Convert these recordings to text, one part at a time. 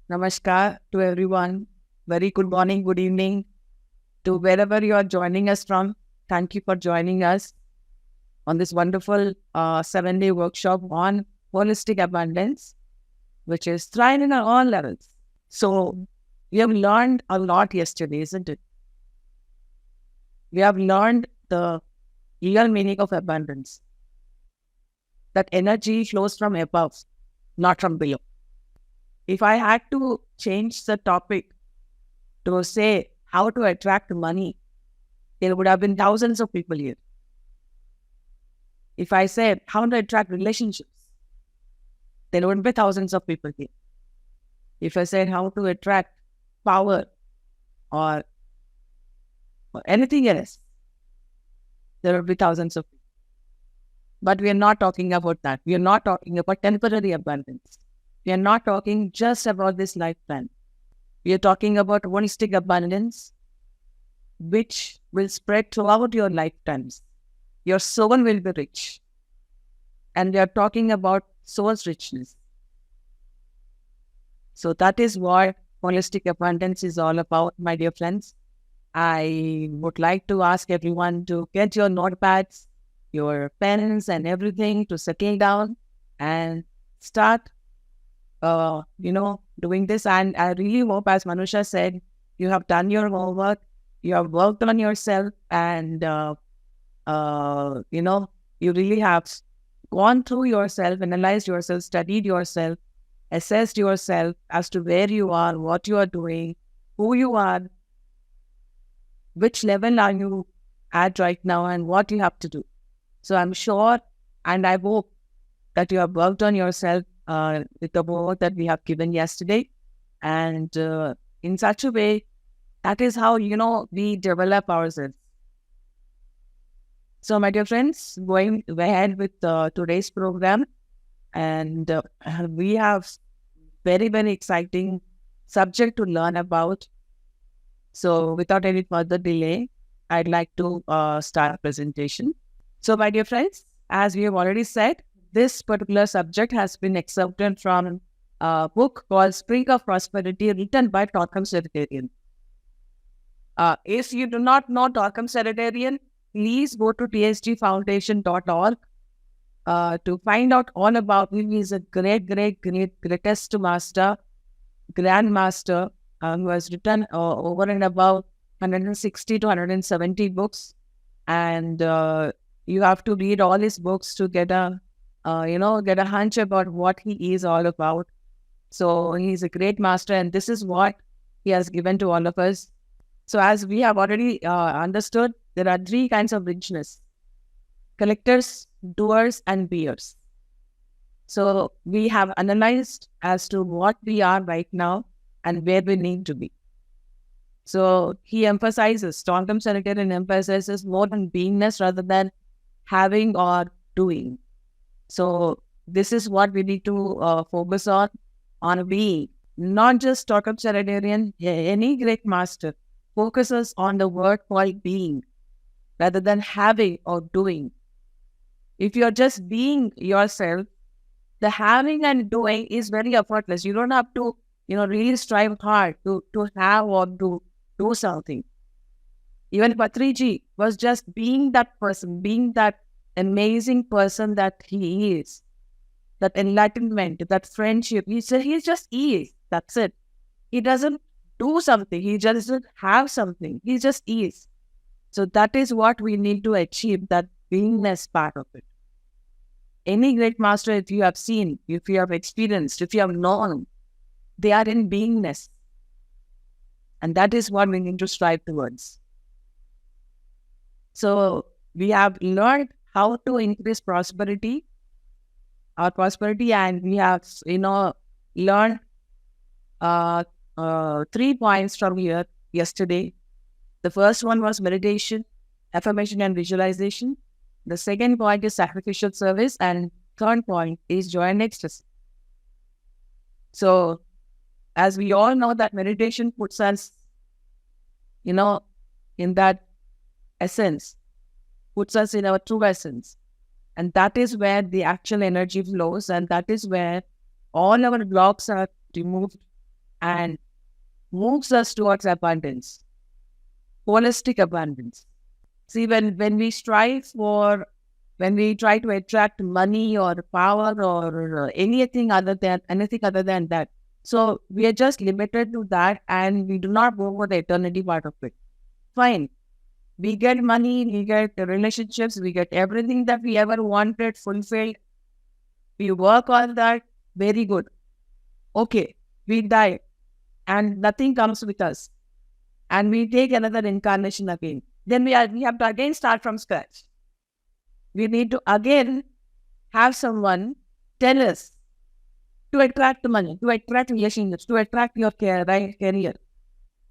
Namaskar to everyone. Very good morning, good evening to wherever you are joining us from. Thank you for joining us on this wonderful 7-day workshop on holistic abundance, which is thriving on all levels. So, we have learned a lot yesterday, isn't it? We have learned the real meaning of abundance, that energy flows from above, not from below. If I had to change the topic to say how to attract money, there would have been thousands of people here. If I said how to attract relationships, there would be thousands of people here. If I said how to attract power or anything else, there would be thousands of people. But we are not talking about that. We are not talking about temporary abundance. We are not talking just about this lifetime. We are talking about holistic abundance, which will spread throughout your lifetimes. Your soul will be rich. And we are talking about soul's richness. So that is what holistic abundance is all about, my dear friends. I would like to ask everyone to get your notepads, your pens and everything to settle down and start, doing this. And I really hope, as Manusha said, you have done your homework, you have worked on yourself, and, you really have gone through yourself, analyzed yourself, studied yourself, assessed yourself as to where you are, what you are doing, who you are, which level are you at right now, and what you have to do. So I'm sure and I hope that you have worked on yourself with the work that we have given yesterday. And in such a way, that is how, we develop ourselves. So, my dear friends, going ahead with today's program, and we have very, very exciting subject to learn about. So, without any further delay, I'd like to start presentation. So, my dear friends, as we have already said, this particular subject has been excerpted from a book called Spring of Prosperity, written by Torkham Seretarian. If you do not know Torkham Seretarian, please go to tsgfoundation.org to find out all about him. He is a greatest master, grandmaster, who has written over and above 160 to 170 books. And you have to read all his books to get a hunch about what he is all about. So he's a great master, and this is what he has given to all of us. So as we have already understood, there are three kinds of richness: collectors, doers, and beers. So we have analyzed as to what we are right now and where we need to be. So he emphasizes, Torkham Seretarian emphasizes more on beingness rather than having or doing. So this is what we need to focus on being. Not just Torkham Seretarian, any great master focuses on the word called being rather than having or doing. If you're just being yourself, the having and doing is very effortless. You don't have to, really strive hard to have or to do something. Even Patriji was just being that person, being that amazing person that he is, that enlightenment, that friendship. He just is. That's it. He doesn't do something. He just doesn't have something. He just is. So that is what we need to achieve, that beingness part of it. Any great master, if you have seen, if you have experienced, if you have known, they are in beingness. And that is what we need to strive towards. So we have learned how to increase our prosperity, and we have, learned 3 points from here yesterday. The first one was meditation, affirmation, and visualization. The second point is sacrificial service, and third point is joy and ecstasy. So, as we all know, that meditation puts us, in that essence, puts us in our true essence. And that is where the actual energy flows, and that is where all our blocks are removed, and moves us towards abundance, holistic abundance. See, when we strive for, when we try to attract money or power or anything other than that, so we are just limited to that, and we do not go for the eternity part of it. Fine, we get money, we get the relationships, we get everything that we ever wanted fulfilled. We work on that, very good. Okay, we die, and nothing comes with us, and we take another incarnation again. Then we have to again start from scratch. We need to again have someone tell us to attract the money, to attract relationships, to attract your career.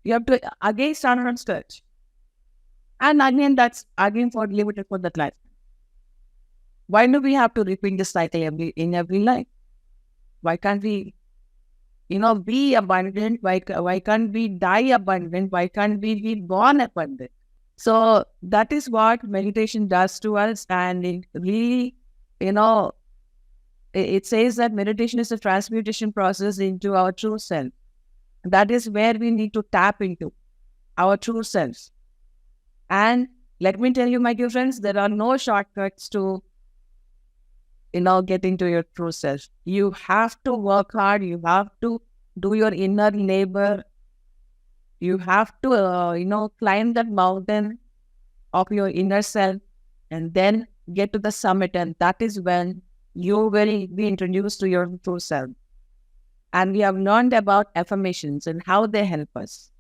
You have to again start from scratch. And again, that's again for limited for that life. Why do we have to repeat this cycle in every life? Why can't we, be abundant? Why can't we die abundant? Why can't we be born abundant? So that is what meditation does to us. And it really, it says that meditation is a transmutation process into our true self. That is where we need to tap into our true selves. And let me tell you, my dear friends, there are no shortcuts to, get into your true self. You have to work hard. You have to do your inner labor. You have to, climb that mountain of your inner self and then get to the summit. And that is when you will be introduced to your true self. And we have learned about affirmations and how they help us.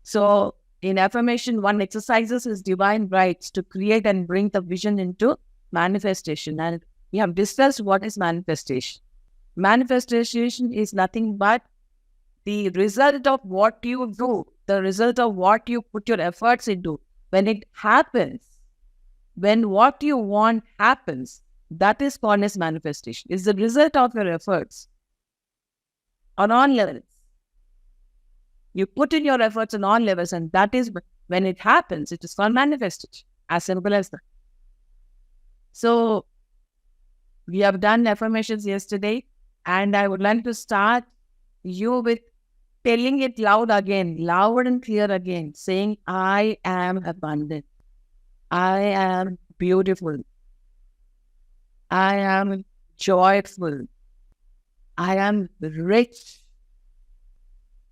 So in affirmation, one exercises his divine rights to create and bring the vision into manifestation. And we have discussed what is manifestation. Manifestation is nothing but the result of what you do, the result of what you put your efforts into. When it happens, when what you want happens, that is called as manifestation. It's the result of your efforts on all levels. You put in your efforts on all levels, and that is when it happens, it is called manifestation. As simple as that. So we have done affirmations yesterday, and I would like to start you with telling it loud and clear again, saying, I am abundant. I am beautiful. I am joyful. I am rich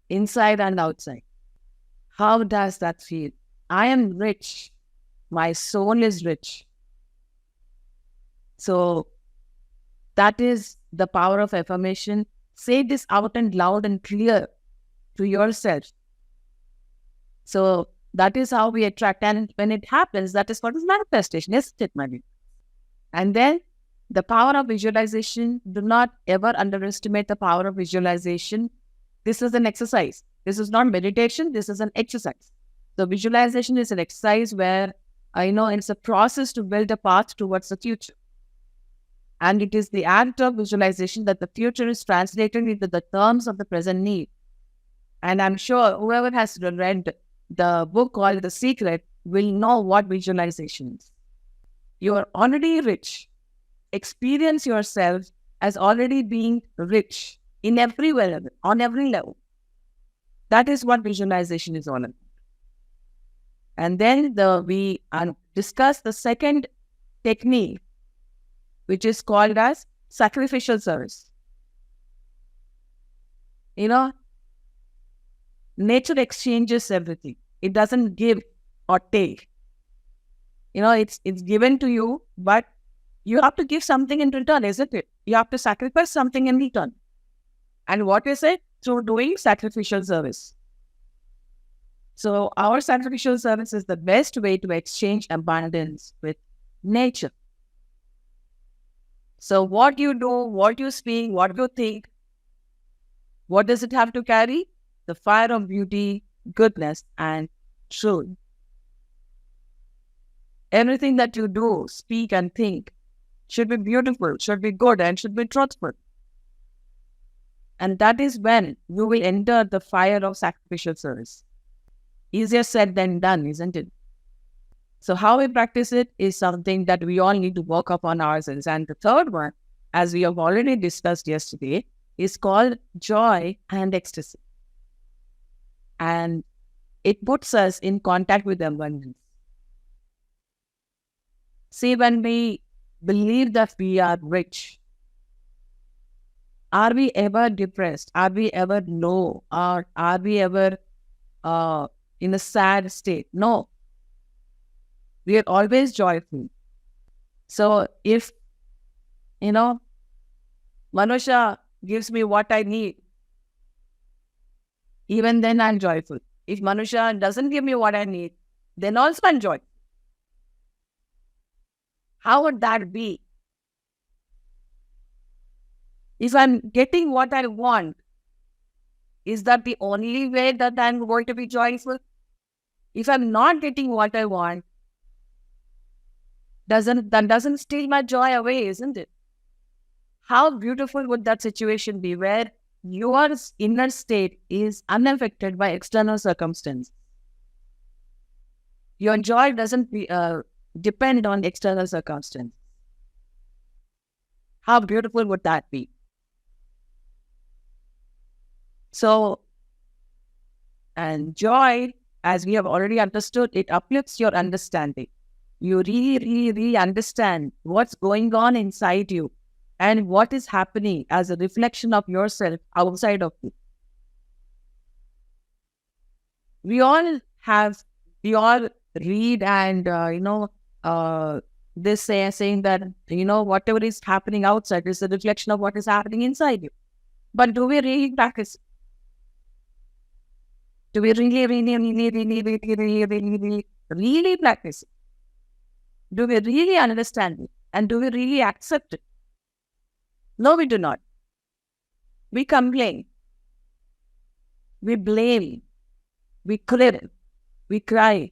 inside and outside. How does that feel? I am rich. My soul is rich. So that is the power of affirmation. Say this out and loud and clear to yourself. So that is how we attract. And when it happens, that is what is manifestation, isn't it, Mani? And then the power of visualization. Do not ever underestimate the power of visualization. This is an exercise. This is not meditation. This is an exercise. So visualization is an exercise where, it's a process to build a path towards the future. And it is the act of visualization that the future is translated into the terms of the present need. And I'm sure whoever has read the book called The Secret will know what visualization is. You are already rich. Experience yourself as already being rich in every level, on every level. That is what visualization is all about. And then we discuss the second technique, which is called as sacrificial service. Nature exchanges everything. It doesn't give or take. It's given to you, but you have to give something in return, isn't it? You have to sacrifice something in return. And what is it? Through doing sacrificial service. So our sacrificial service is the best way to exchange abundance with nature. So what you do, what you speak, what you think, what does it have to carry? The fire of beauty, goodness, and truth. Everything that you do, speak, and think should be beautiful, should be good, and should be truthful. And that is when you will enter the fire of sacrificial service. Easier said than done, isn't it? So how we practice it is something that we all need to work upon ourselves. And the third one, as we have already discussed yesterday, is called joy and ecstasy. And it puts us in contact with abundance. See, when we believe that we are rich, are we ever depressed? Are we ever low? Or are we ever in a sad state? No, we are always joyful. So if, Manusha gives me what I need, even then I'm joyful. If Manusha doesn't give me what I need, then also I'm joyful. How would that be? If I'm getting what I want, is that the only way that I'm going to be joyful? If I'm not getting what I want, that doesn't steal my joy away, isn't it? How beautiful would that situation be where your inner state is unaffected by external circumstances? Your joy doesn't depend on external circumstances. How beautiful would that be? So, and joy, as we have already understood, it uplifts your understanding. You really, really, really understand what's going on inside you and what is happening as a reflection of yourself outside of you. We all read and, this saying that, whatever is happening outside is a reflection of what is happening inside you. But do we really practice? Do we really, really, really, really, really, really, really, really practice it? Do we really understand it? And do we really accept it? No, we do not. We complain. We blame. We crib. We cry.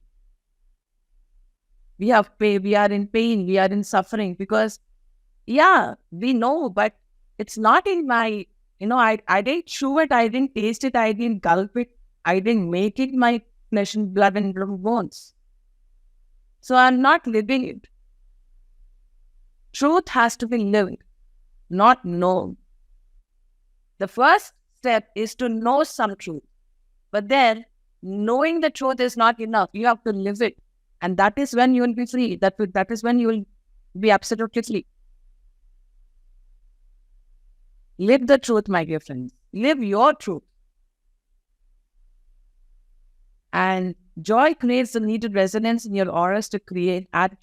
We have pain. We are in pain. We are in suffering because, we know, but it's not in my, I didn't chew it. I didn't taste it. I didn't gulp it. I didn't make it my flesh and blood and bones. So I'm not living it. Truth has to be lived, not known. The first step is to know some truth. But then, knowing the truth is not enough. You have to live it. And that is when you will be free. That is when you will be absolutely free. Live the truth, my dear friends. Live your truth. And joy creates the needed resonance in your auras to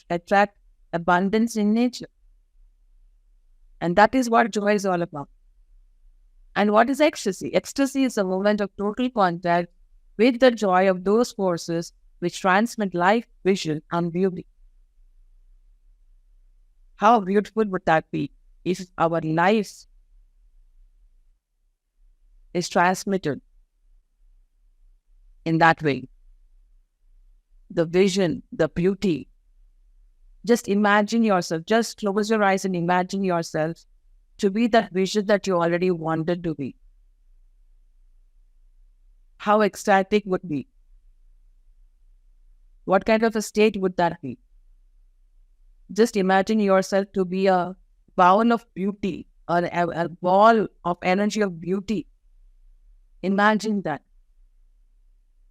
attract abundance in nature. And that is what joy is all about. And what is ecstasy? Ecstasy is a moment of total contact with the joy of those forces which transmit life, vision, and beauty. How beautiful would that be if our life is transmitted in that way? The vision, the beauty. Just imagine yourself, just close your eyes and imagine yourself to be that vision that you already wanted to be. How ecstatic would be? What kind of a state would that be? Just imagine yourself to be a bowl of beauty or a ball of energy of beauty. Imagine that.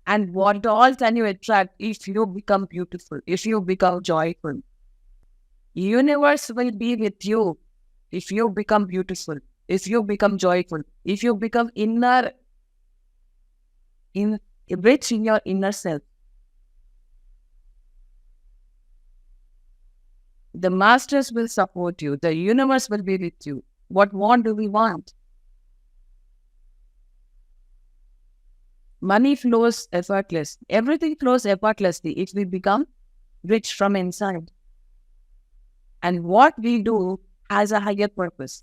And what all can you attract if you become beautiful, if you become joyful? Universe will be with you if you become beautiful, if you become joyful, if you become rich in your inner self. The masters will support you. The universe will be with you. What more do we want? Money flows effortlessly. Everything flows effortlessly if we become rich from inside. And what we do has a higher purpose.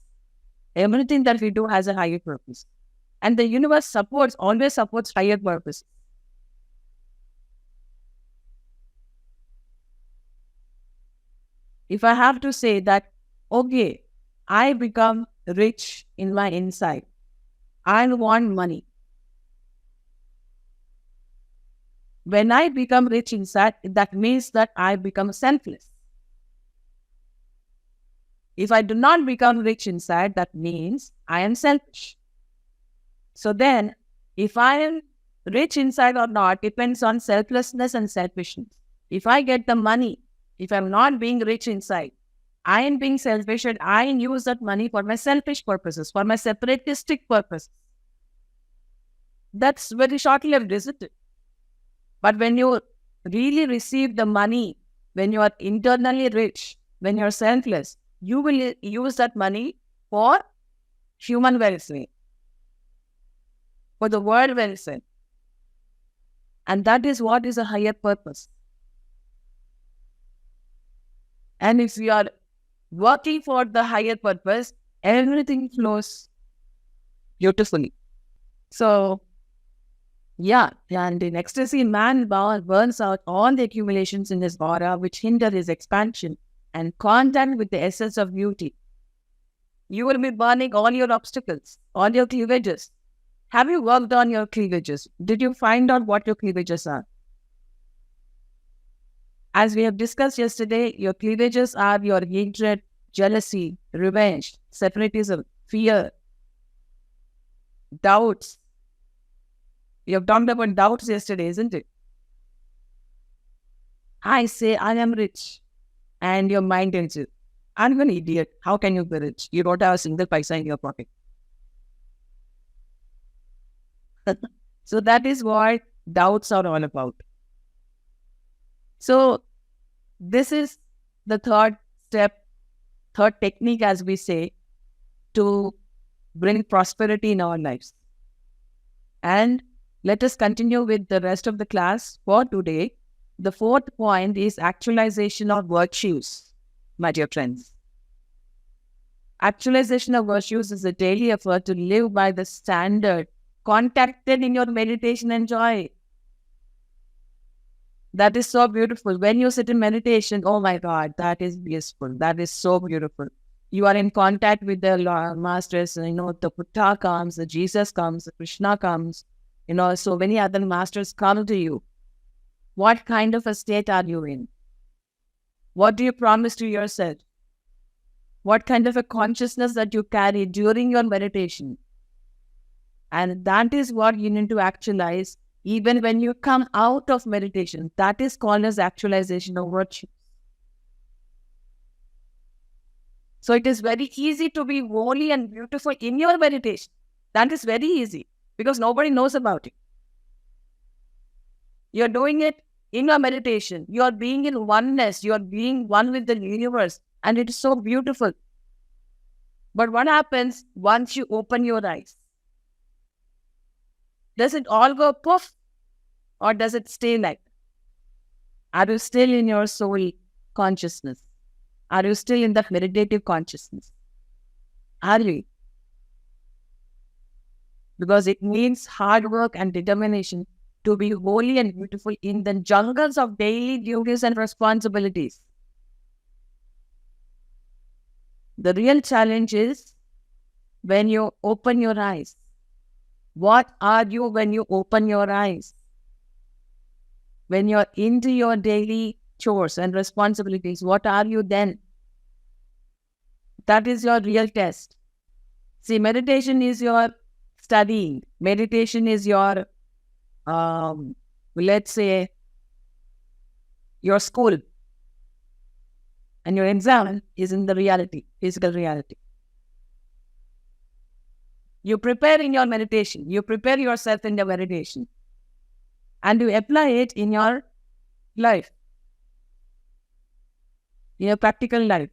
Everything that we do has a higher purpose. And the universe always supports higher purpose. If I have to say that, okay, I become rich in my inside. I want money. When I become rich inside, that means that I become selfless. If I do not become rich inside, that means I am selfish. So then, if I am rich inside or not depends on selflessness and selfishness. If I get the money, if I'm not being rich inside, I am being selfish and I use that money for my selfish purposes, for my separatistic purpose. That's very short-lived, isn't it? But when you really receive the money, when you are internally rich, when you're selfless, you will use that money for human welfare, for the world welfare. And that is what is a higher purpose. And if we are working for the higher purpose, everything flows beautifully. So, yeah, and in ecstasy, man burns out all the accumulations in his aura which hinder his expansion and contact with the essence of beauty. You will be burning all your obstacles, all your cleavages. Have you worked on your cleavages? Did you find out what your cleavages are? As we have discussed yesterday, your cleavages are your hatred, jealousy, revenge, separatism, fear, doubts. We have talked about doubts yesterday, isn't it? I say I am rich, and your mind tells you, I'm an idiot. How can you be rich? You don't have a single paisa in your pocket. So that is what doubts are all about. So this is the third step, third technique, as we say, to bring prosperity in our lives. And let us continue with the rest of the class for today. The fourth point is actualization of virtues, my dear friends. Actualization of virtues is a daily effort to live by the standard contacted in your meditation and joy. That is so beautiful. When you sit in meditation, oh my God, that is blissful. That is so beautiful. You are in contact with the masters, the Buddha comes, the Jesus comes, the Krishna comes, so many other masters come to you. What kind of a state are you in? What do you promise to yourself? What kind of a consciousness that you carry during your meditation? And that is what you need to actualize even when you come out of meditation. That is called as actualization of virtue. So it is very easy to be holy and beautiful in your meditation. That is very easy because nobody knows about it. You're doing it in your meditation. You are being in oneness. You are being one with the universe. And it is so beautiful. But what happens once you open your eyes? Does it all go poof? Or does it stay like that? Are you still in your soul consciousness? Are you still in that meditative consciousness? Are you? Because it needs hard work and determination to be holy and beautiful in the jungles of daily duties and responsibilities. The real challenge is when you open your eyes. What are you when you open your eyes? When you're into your daily chores and responsibilities, what are you then? That is your real test. See, meditation is your studying. Meditation is your, let's say, your school. And your exam is in the reality, physical reality. You prepare in your meditation. You prepare yourself in your meditation. And you apply it in your life, in your practical life.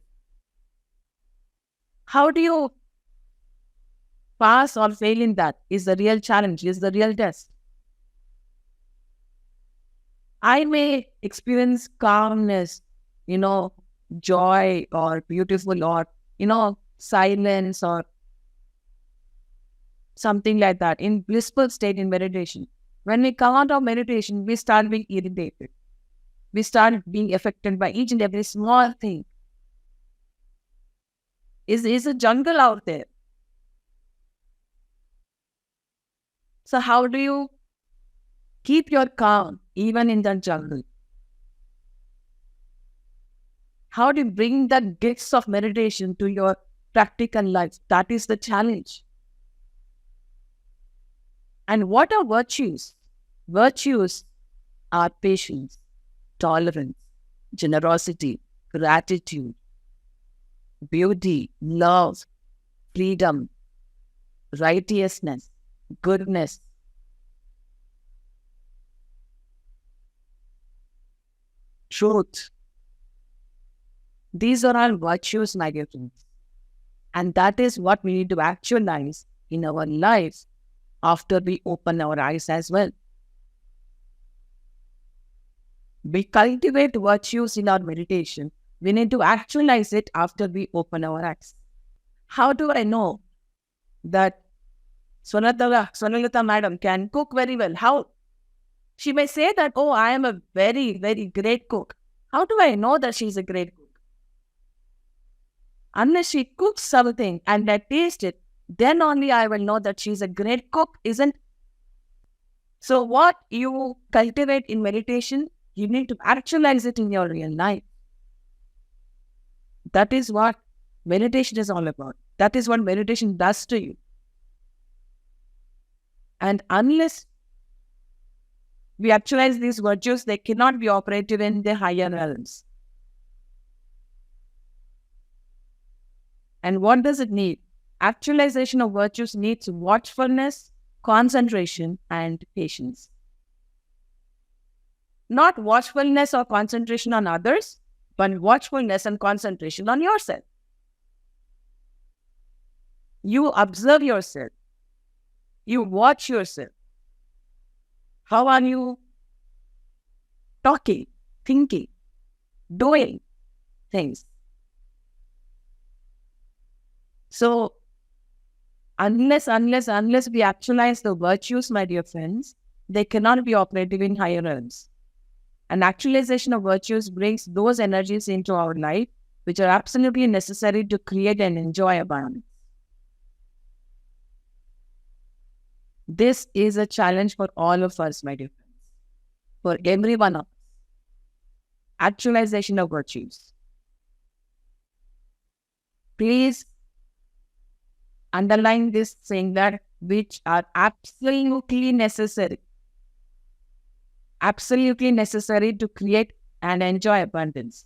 How do you pass or fail in that is the real challenge, is the real test. I may experience calmness, joy or beautiful or, silence or something like that in blissful state in meditation. When we come out of meditation, we start being irritated. We start being affected by each and every small thing. Is a jungle out there. So how do you keep your calm even in that jungle? How do you bring the gifts of meditation to your practical life? That is the challenge. And what are virtues? Virtues are patience, tolerance, generosity, gratitude, beauty, love, freedom, righteousness, goodness, truth. These are all virtues, my dear friends. And that is what we need to actualize in our lives after we open our eyes as well. We cultivate virtues in our meditation. We need to actualize it after we open our eyes. How do I know that Swanalita madam can cook very well? How? She may say that, oh, I am a very, very great cook. How do I know that she's a great cook? Unless she cooks something and I taste it, then only I will know that she's a great cook, isn't? So what you cultivate in meditation, you need to actualize it in your real life. That is what meditation is all about. That is what meditation does to you. And unless we actualize these virtues, they cannot be operative in the higher realms. And what does it need? Actualization of virtues needs watchfulness, concentration, and patience. Not watchfulness or concentration on others, but watchfulness and concentration on yourself. You observe yourself. You watch yourself. How are you talking, thinking, doing things? So, unless we actualize the virtues, my dear friends, they cannot be operative in higher realms. And actualization of virtues brings those energies into our life, which are absolutely necessary to create and enjoy abundance. This is a challenge for all of us, my dear friends, for every one of us. Actualization of virtues. Please underline this, saying that which are absolutely necessary to create and enjoy abundance.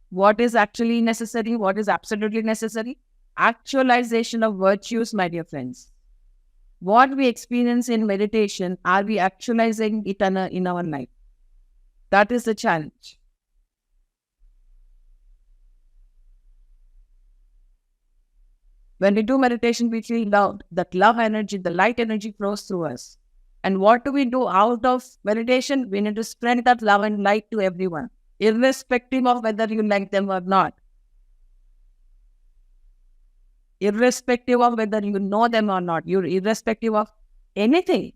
What is actually necessary? What is absolutely necessary? Actualization of virtues, my dear friends. What we experience in meditation, are we actualizing it in our life? That is the challenge. When we do meditation, we feel love. That love energy, the light energy flows through us. And what do we do out of meditation? We need to spread that love and light to everyone, irrespective of whether you like them or not. Irrespective of whether you know them or not. You're irrespective of anything.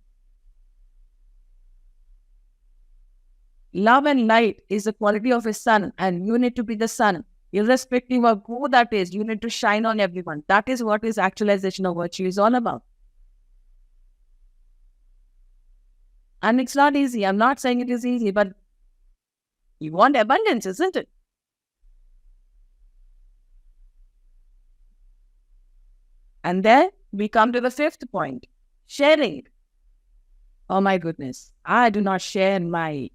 Love and light is the quality of a sun, and you need to be the sun. Irrespective of who that is, you need to shine on everyone. That is what is actualization of virtue is all about. And it's not easy. I'm not saying it is easy, but you want abundance, isn't it? And then we come to the fifth point, sharing. Oh my goodness, I do not share my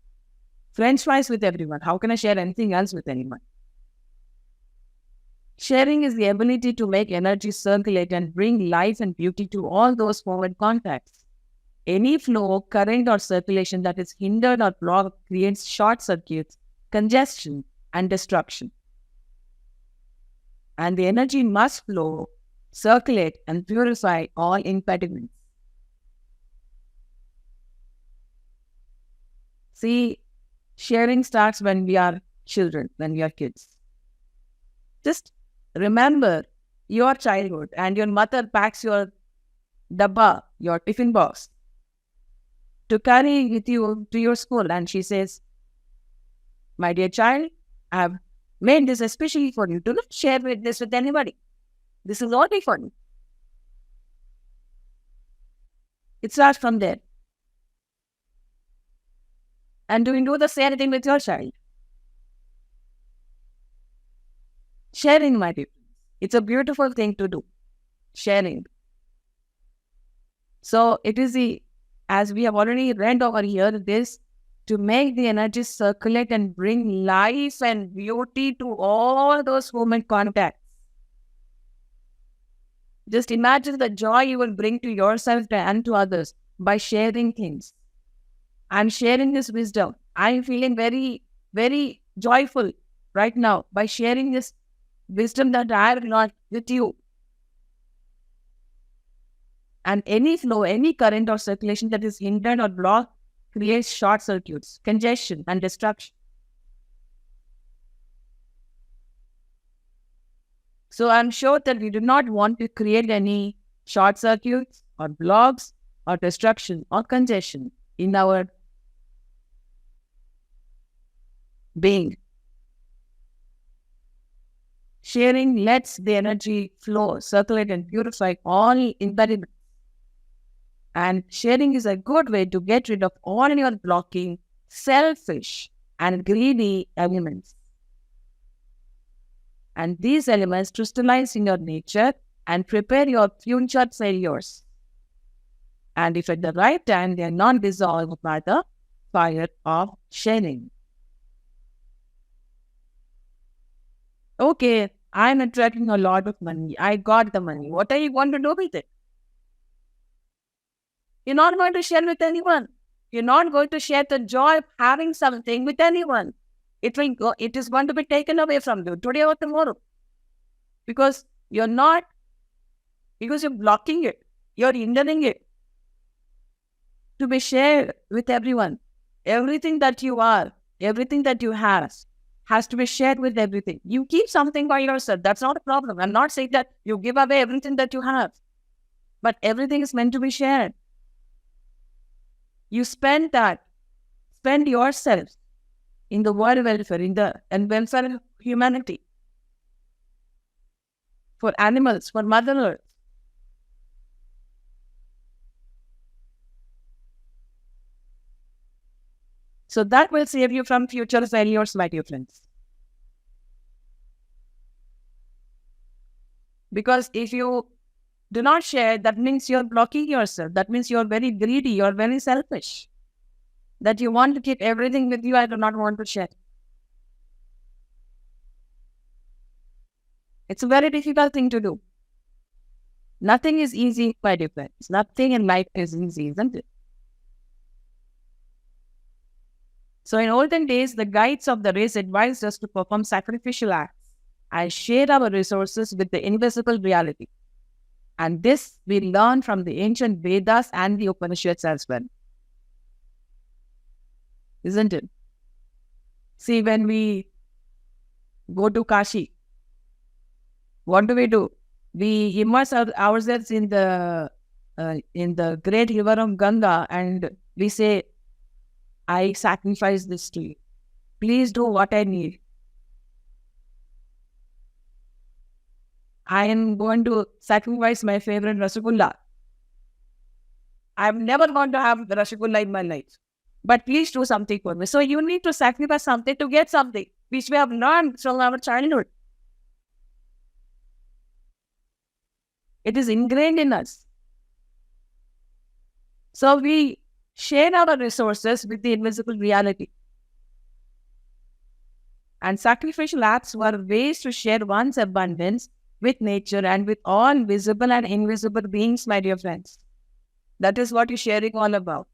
French fries with everyone. How can I share anything else with anyone? Sharing is the ability to make energy circulate and bring life and beauty to all those forward contacts. Any flow, current, or circulation that is hindered or blocked creates short circuits, congestion, and destruction. And the energy must flow, circulate, and purify all impediments. See, sharing starts when we are children, when we are kids. Just remember your childhood and your mother packs your dabba, your tiffin box, to carry with you to your school. And she says, my dear child, I have made this especially for you. Do not share this with anybody. This is only for you. It starts from there. And do you do the same thing with your child? Sharing, my dear. It's a beautiful thing to do. Sharing. So it is as we have already read over here, this to make the energy circulate and bring life and beauty to all those human contacts. Just imagine the joy you will bring to yourself and to others by sharing things. I'm sharing this wisdom. I'm feeling very, very joyful right now by sharing this wisdom that I have learned with you. And any flow, any current or circulation that is hindered or blocked creates short circuits, congestion, and destruction. So I'm sure that we do not want to create any short circuits or blocks or destruction or congestion in our being. Sharing lets the energy flow, circulate, and purify all impediments. And sharing is a good way to get rid of all your blocking, selfish, and greedy elements. And these elements crystallize in your nature and prepare your future failures. And if at the right time, they are not dissolved by the fire of sharing. Okay, I'm attracting a lot of money. I got the money. What are you going to do with it? You're not going to share with anyone. You're not going to share the joy of having something with anyone. It is going to be taken away from you today or tomorrow. Because you're blocking it. You're hindering it to be shared with everyone. Everything that you are, everything that you have has to be shared with everything. You keep something by yourself. That's not a problem. I'm not saying that you give away everything that you have. But everything is meant to be shared. You spend yourself in the world welfare, and welfare of humanity, for animals, for Mother Earth. So that will save you from future failures, my dear friends. Because if you do not share, that means you're blocking yourself. That means you're very greedy, you're very selfish. That you want to keep everything with you, I do not want to share. It's a very difficult thing to do. Nothing is easy, my dear friends. Nothing in life is easy, isn't it? So in olden days, the guides of the race advised us to perform sacrificial acts and share our resources with the invisible reality. And this we learn from the ancient Vedas and the Upanishads as well. Isn't it? See, when we go to Kashi, what do? We immerse ourselves in the great river of Ganga, and we say, I sacrifice this to you. Please do what I need. I am going to sacrifice my favorite Rasgulla. I'm never going to have the Rasgulla in my life. But please do something for me. So you need to sacrifice something to get something, which we have learned from our childhood. It is ingrained in us. So we share our resources with the invisible reality. And sacrificial acts were ways to share one's abundance with nature and with all visible and invisible beings, my dear friends. That is what sharing all about.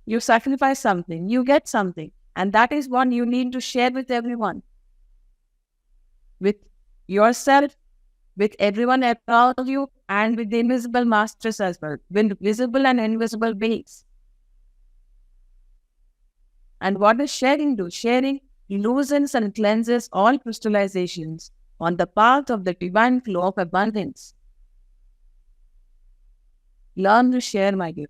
You sacrifice something, you get something, and that is what you need to share with everyone. With yourself, with everyone around you, and with the invisible masters as well, with visible and invisible beings. And what does sharing do? Sharing loosens and cleanses all crystallizations on the path of the divine flow of abundance. Learn to share, my dear.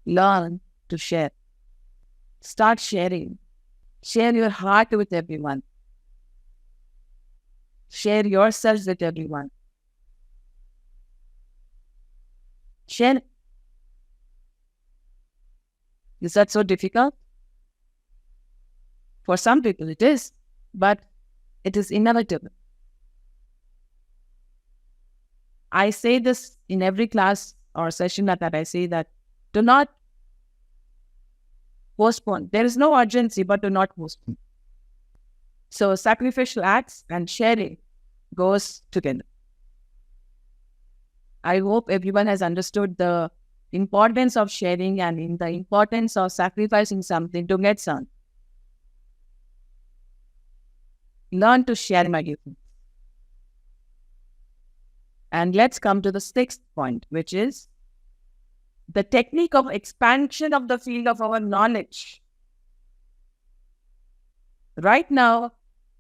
Learn to share. Start sharing. Share your heart with everyone. Share yourselves with everyone. Share. Is that so difficult? For some people it is, but it is inevitable. I say this in every class or session that I say that do not postpone. There is no urgency, but do not postpone. So sacrificial acts and sharing goes together. I hope everyone has understood the importance of sharing and in the importance of sacrificing something to get some. Learn to share, my dear friends. And let's come to the sixth point, which is the technique of expansion of the field of our knowledge. Right now,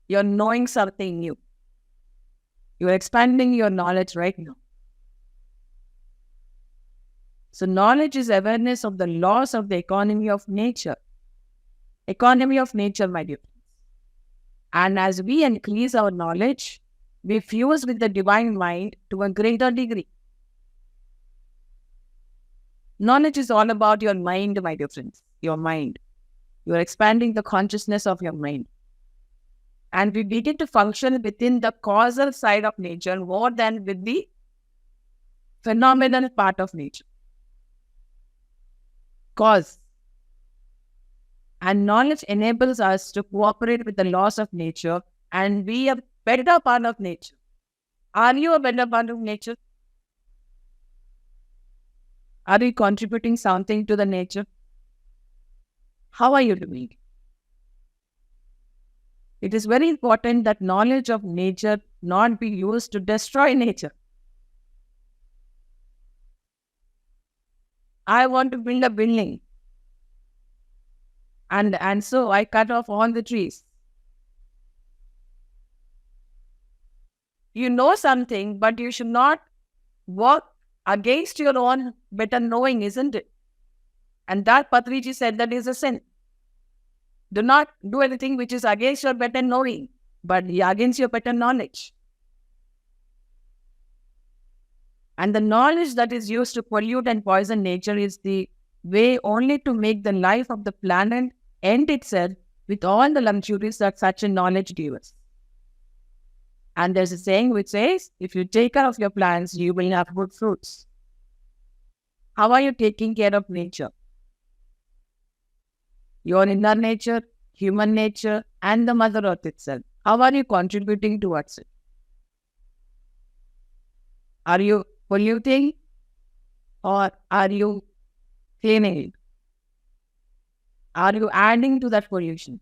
you're knowing something new. You're expanding your knowledge right now. So knowledge is awareness of the laws of the economy of nature. Economy of nature, my dear friends. And as we increase our knowledge, we fuse with the divine mind to a greater degree. Knowledge is all about your mind, my dear friends. Your mind. You are expanding the consciousness of your mind. And we begin to function within the causal side of nature more than with the phenomenal part of nature. Cause. And knowledge enables us to cooperate with the laws of nature and be a better part of nature. Are you a better part of nature? Are you contributing something to the nature? How are you doing? It is very important that knowledge of nature not be used to destroy nature. I want to build a building. And so I cut off all the trees. You know something, but you should not work against your own better knowing, isn't it? And that Patriji said that is a sin. Do not do anything which is against your better knowing, but against your better knowledge. And the knowledge that is used to pollute and poison nature is the way only to make the life of the planet end itself with all the luxuries that such a knowledge gives us. And there's a saying which says, if you take care of your plants, you will have good fruits. How are you taking care of nature? Your inner nature, human nature, and the Mother Earth itself. How are you contributing towards it? Are you polluting or are you cleaning it? Are you adding to that pollution?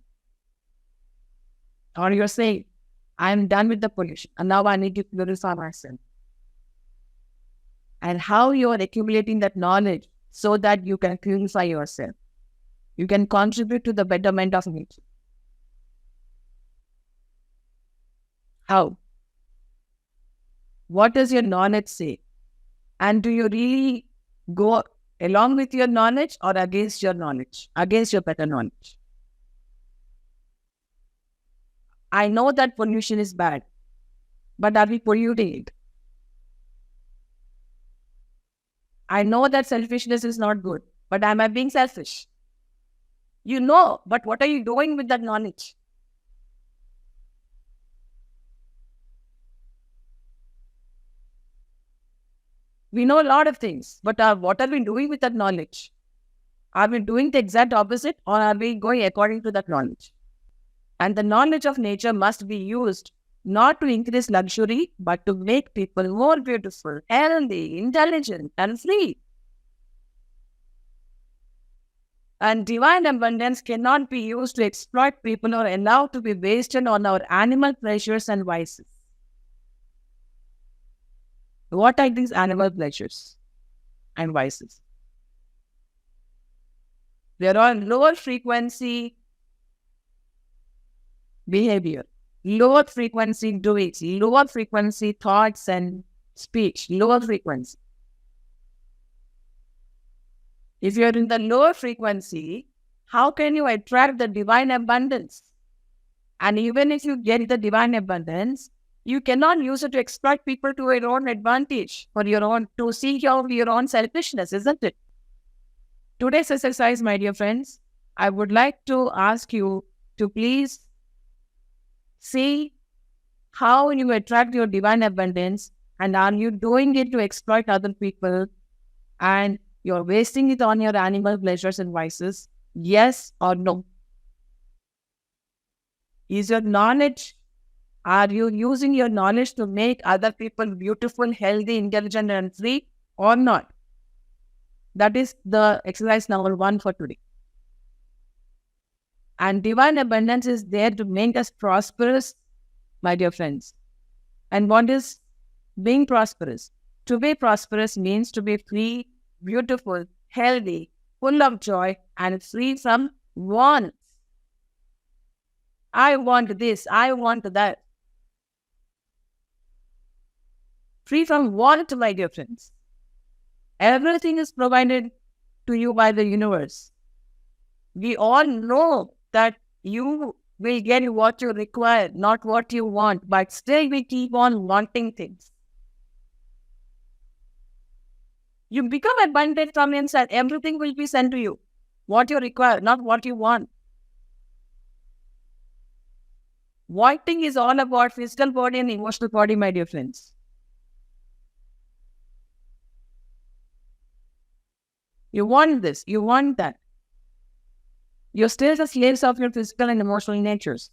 Or you're saying, I'm done with the pollution and now I need to purify myself. And how you are accumulating that knowledge so that you can purify yourself. You can contribute to the betterment of nature. How? What does your knowledge say? And do you really go along with your knowledge or against your knowledge, against your better knowledge? I know that pollution is bad, but are we polluting it? I know that selfishness is not good, but am I being selfish? You know, but what are you doing with that knowledge? We know a lot of things, but what are we doing with that knowledge? Are we doing the exact opposite or are we going according to that knowledge? And the knowledge of nature must be used not to increase luxury, but to make people more beautiful, healthy, intelligent, and free. And divine abundance cannot be used to exploit people or allowed to be wasted on our animal pleasures and vices. What are these animal pleasures and vices? There are lower frequency behavior, lower frequency doings, lower frequency thoughts and speech, lower frequency. If you're in the lower frequency, how can you attract the divine abundance? And even if you get the divine abundance, you cannot use it to exploit people to your own advantage, for your own, to seek your own selfishness, isn't it? Today's exercise, my dear friends, I would like to ask you to please see how you attract your divine abundance And are you doing it to exploit other people and you're wasting it on your animal pleasures and vices? Yes or no? Is your knowledge, are you using your knowledge to make other people beautiful, healthy, intelligent, and free or not? That is the exercise number 1 for today. And divine abundance is there to make us prosperous, my dear friends. And what is being prosperous? To be prosperous means to be free, beautiful, healthy, full of joy, and free from wants. I want this, I want that. Free from want, my dear friends. Everything is provided to you by the universe. We all know that you will get what you require, not what you want, but still we keep on wanting things. You become abundant from inside. Everything will be sent to you. What you require, not what you want. Wanting is all about physical body and emotional body, my dear friends. You want this, you want that. You're still the slaves of your physical and emotional natures.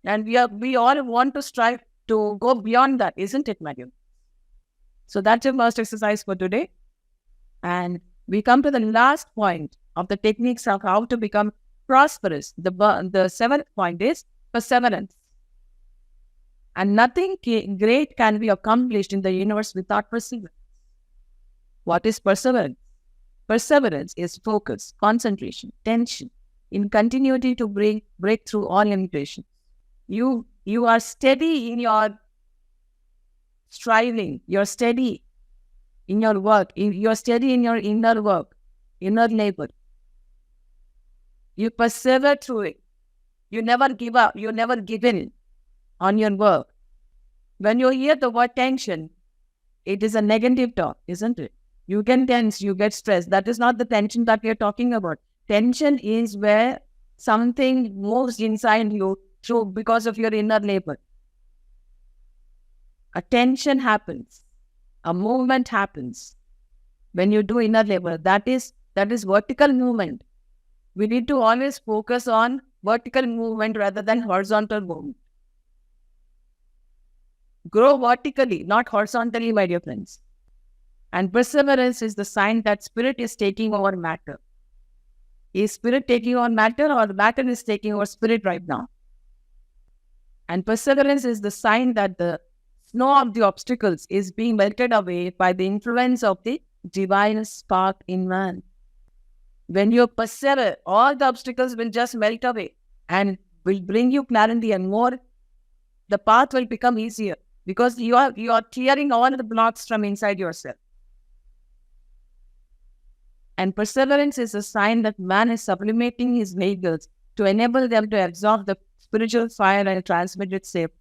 And we all want to strive to go beyond that, isn't it, my dear? So that's your first exercise for today. And we come to the last point of the techniques of how to become prosperous. The 7th point is perseverance. And nothing great can be accomplished in the universe without perseverance. What is perseverance? Perseverance is focus, concentration, tension, in continuity to break through all limitations. You are steady in your striving. You're steady in your work. You're steady in your inner work, inner labor. You persevere through it. You never give up. You never give in on your work. When you hear the word tension, it is a negative talk, isn't it? You get tense, you get stressed. That is not the tension that we are talking about. Tension is where something moves inside you through because of your inner labor. A tension happens. A movement happens. When you do inner labor, that is vertical movement. We need to always focus on vertical movement rather than horizontal movement. Grow vertically, not horizontally, my dear friends. And perseverance is the sign that spirit is taking over matter. Is spirit taking over matter or matter is taking over spirit right now? And perseverance is the sign that the snow of the obstacles is being melted away by the influence of the divine spark in man. When you persevere, all the obstacles will just melt away and will bring you clarity and more. The path will become easier because you are clearing all the blocks from inside yourself. And perseverance is a sign that man is sublimating his vehicles to enable them to absorb the spiritual fire and transmit it safely.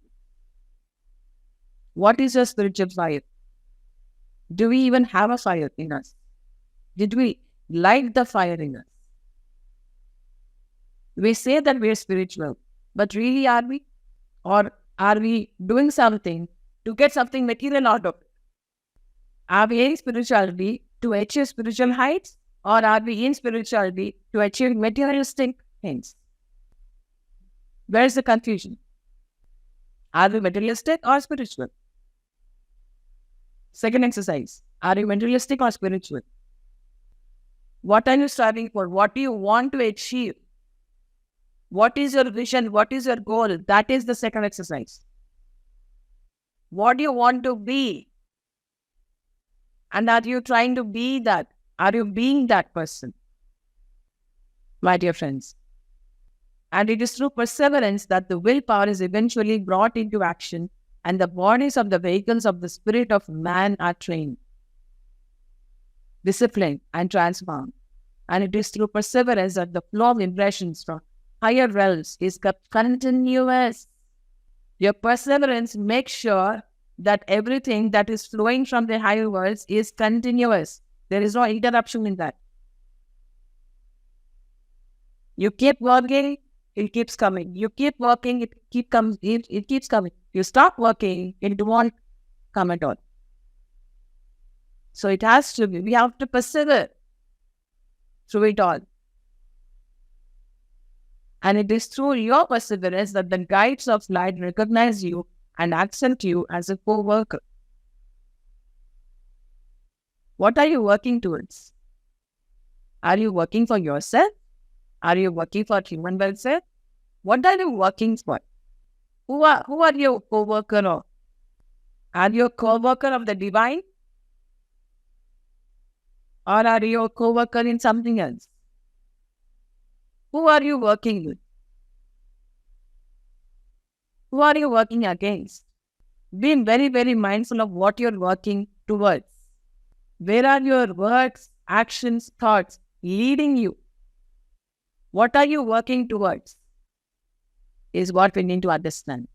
What is your spiritual fire? Do we even have a fire in us? Did we light the fire in us? We say that we are spiritual, but really are we? Or are we doing something to get something material out of it? Are we in spirituality to achieve spiritual heights? Or are we in spirituality to achieve materialistic things? Where is the confusion? Are we materialistic or spiritual? Second exercise. Are you materialistic or spiritual? What are you striving for? What do you want to achieve? What is your vision? What is your goal? That is the second exercise. What do you want to be? And are you trying to be that? Are you being that person? My dear friends. And it is through perseverance that the willpower is eventually brought into action and the bodies of the vehicles of the spirit of man are trained, disciplined, and transformed. And it is through perseverance that the flow of impressions from higher realms is continuous. Your perseverance makes sure that everything that is flowing from the higher worlds is continuous. There is no interruption in that. You keep working, it keeps coming. You keep working, it keeps coming. You stop working, it won't come at all. So it has to be, we have to persevere through it all. And it is through your perseverance that the guides of light recognize you and accept you as a co-worker. What are you working towards? Are you working for yourself? Are you working for human welfare? What are you working for? Who are your co-worker of? Are you a co-worker of the divine? Or are you a co-worker in something else? Who are you working with? Who are you working against? Be very, very mindful of what you're working towards. Where are your words, actions, thoughts leading you? What are you working towards? Is what we need to understand.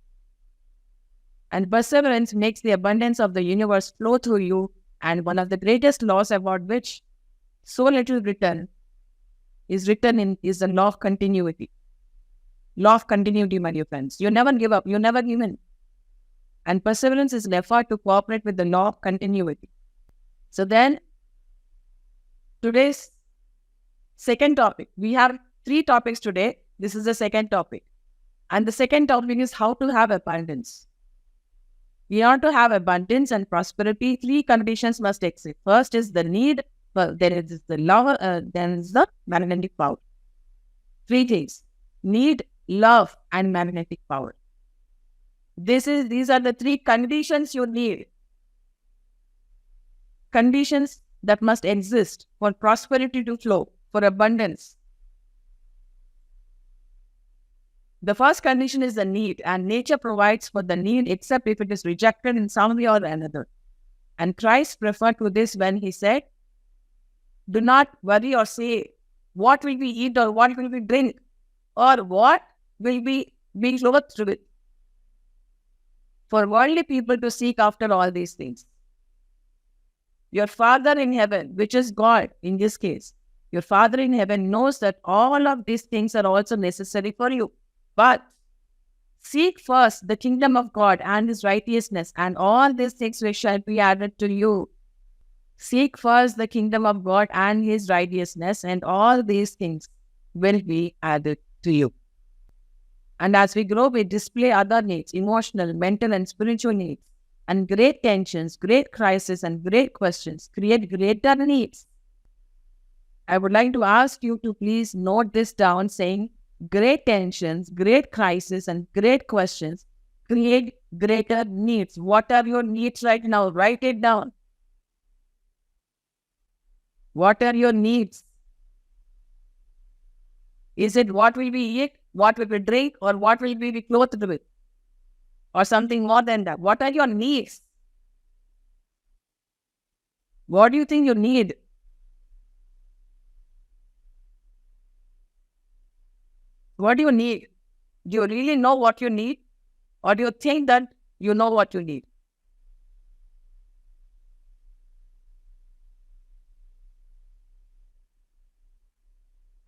And perseverance makes the abundance of the universe flow through you. And one of the greatest laws about which so little written is the law of continuity. Law of continuity, my dear friends. You never give up. You never give in. And perseverance is an effort to cooperate with the law of continuity. So then, today's second topic. We have 3 topics today. This is the second topic. And the second topic is how to have abundance. We want to have abundance and prosperity. 3 conditions must exist. First is the need. Well, there is the love. Then is the magnetic power. 3 things: need, love, and magnetic power. These are the 3 conditions you need. Conditions that must exist for prosperity to flow, for abundance. The first condition is the need, and nature provides for the need except if it is rejected in some way or another. And Christ referred to this when he said, do not worry or say, what will we eat or what will we drink or what will be clothed with? For worldly people to seek after all these things. Your Father in heaven, which is God in this case, your Father in heaven knows that all of these things are also necessary for you. But seek first the kingdom of God and his righteousness, and all these things shall be added to you. Seek first the kingdom of God and his righteousness, and all these things will be added to you. And as we grow, we display other needs, emotional, mental, and spiritual needs. And great tensions, great crises, and great questions create greater needs. I would like to ask you to please note this down, saying, great tensions, great crises, and great questions create greater needs. What are your needs right now? Write it down. What are your needs? Is it what will we eat, what will we drink, or what will we be clothed with? Or something more than that? What are your needs? What do you think you need? What do you need? Do you really know what you need? Or do you think that you know what you need?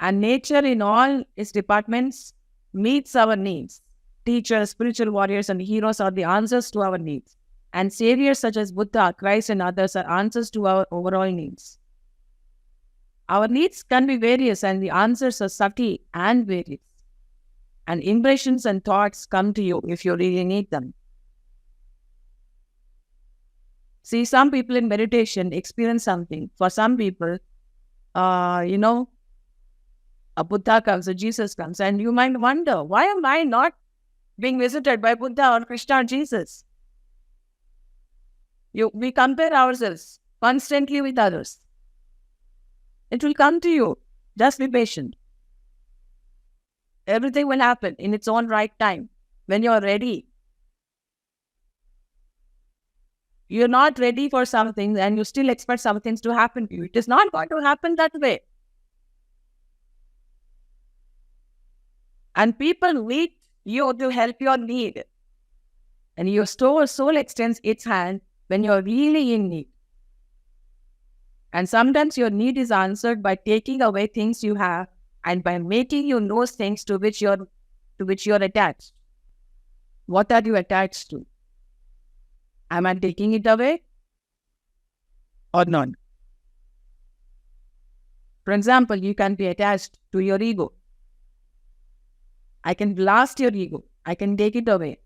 And nature in all its departments meets our needs. Teachers, spiritual warriors, and heroes are the answers to our needs. And saviors such as Buddha, Christ, and others are answers to our overall needs. Our needs can be various, and the answers are subtle and various. And impressions and thoughts come to you if you really need them. See, some people in meditation experience something. For some people, a Buddha comes or Jesus comes, and you might wonder, why am I not being visited by Buddha or Krishna or Jesus? We compare ourselves constantly with others. It will come to you. Just be patient. Everything will happen in its own right time. When you're ready. You're not ready for something and you still expect some things to happen to you. It is not going to happen that way. And people need you to help your need. And your soul extends its hand when you're really in need. And sometimes your need is answered by taking away things you have and by making you those things to which you're attached. What are you attached to? Am I taking it away or not? For example, you can be attached to your ego. I can blast your ego. I can take it away.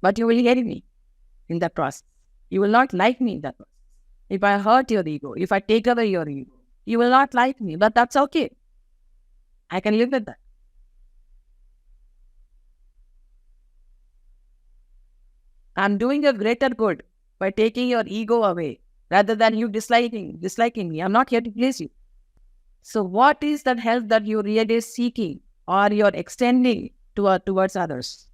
But you will hate me in that process. You will not like me in that process. If I hurt your ego, if I take away your ego, you will not like me. But that's okay. I can live with that. I'm doing a greater good by taking your ego away rather than you disliking me. I'm not here to please you. So what is that help that you really seeking or you're extending towards others?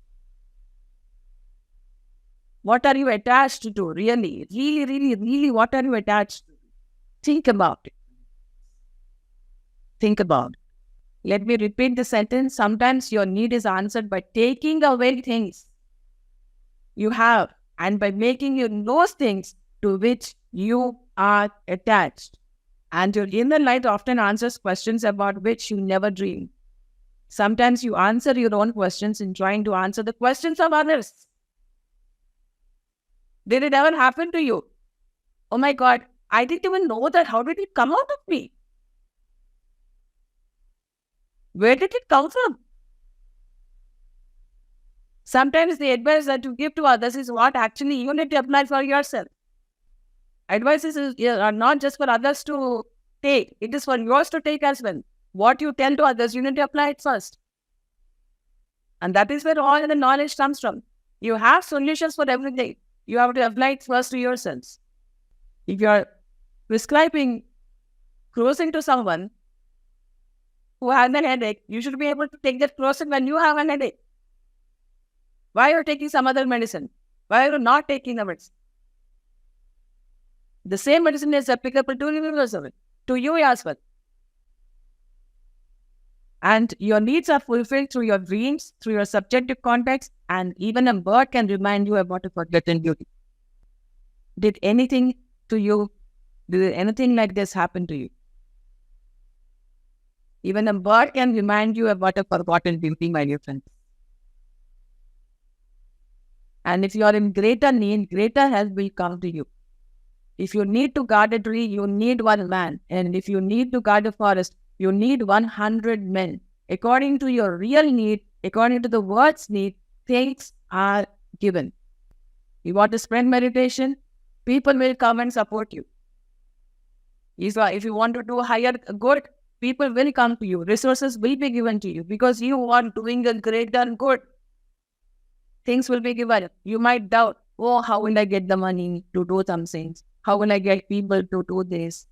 What are you attached to? Really, what are you attached to? Think about it. Think about it. Let me repeat the sentence. Sometimes your need is answered by taking away things you have and by making you those things to which you are attached. And your inner light often answers questions about which you never dreamed. Sometimes you answer your own questions in trying to answer the questions of others. Did it ever happen to you? Oh my God, I didn't even know that. How did it come out of me? Where did it come from? Sometimes the advice that you give to others is what actually you need to apply for yourself. Advices are not just for others to take. It is for yours to take as well. What you tell to others, you need to apply it first. And that is where all the knowledge comes from. You have solutions for everything. You have to apply it first to yourselves. If you are prescribing cruising to someone who has a headache, you should be able to take that cruising when you have a headache. Why are you taking some other medicine? Why are you not taking the medicine? The same medicine is applicable to you, to you as well. And your needs are fulfilled through your dreams, through your subjective context, and even a bird can remind you about a forgotten beauty. Did anything like this happen to you? Even a bird can remind you about a forgotten beauty, my dear friends. And if you are in greater need, greater help will come to you. If you need to guard a tree, you need one man. And if you need to guard a forest, you need 100 men. According to your real need, according to the word's need, things are given. You want to spread meditation? People will come and support you. If you want to do higher good, people will come to you. Resources will be given to you because you are doing a greater good. Things will be given. You might doubt, oh, how will I get the money to do some things? How will I get people to do this?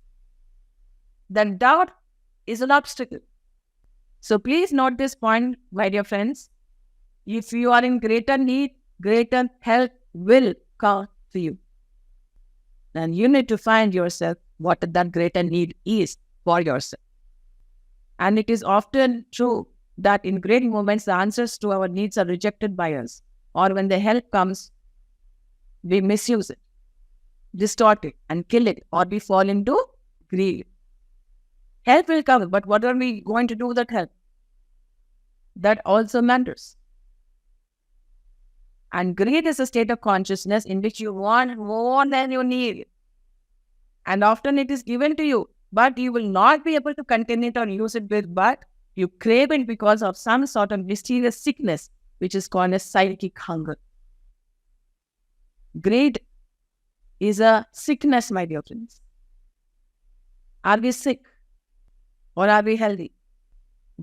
That doubt is an obstacle. So please note this point, my dear friends. If you are in greater need, greater help will come to you. And you need to find yourself what that greater need is for yourself. And it is often true that in great moments, the answers to our needs are rejected by us. Or when the help comes, we misuse it, distort it, and kill it, or we fall into greed. Help will come, but what are we going to do with that help? That also matters. And greed is a state of consciousness in which you want more than you need. And often it is given to you, but you will not be able to contain it or use it with, but you crave it because of some sort of mysterious sickness, which is called a psychic hunger. Greed is a sickness, my dear friends. Are we sick or are we healthy?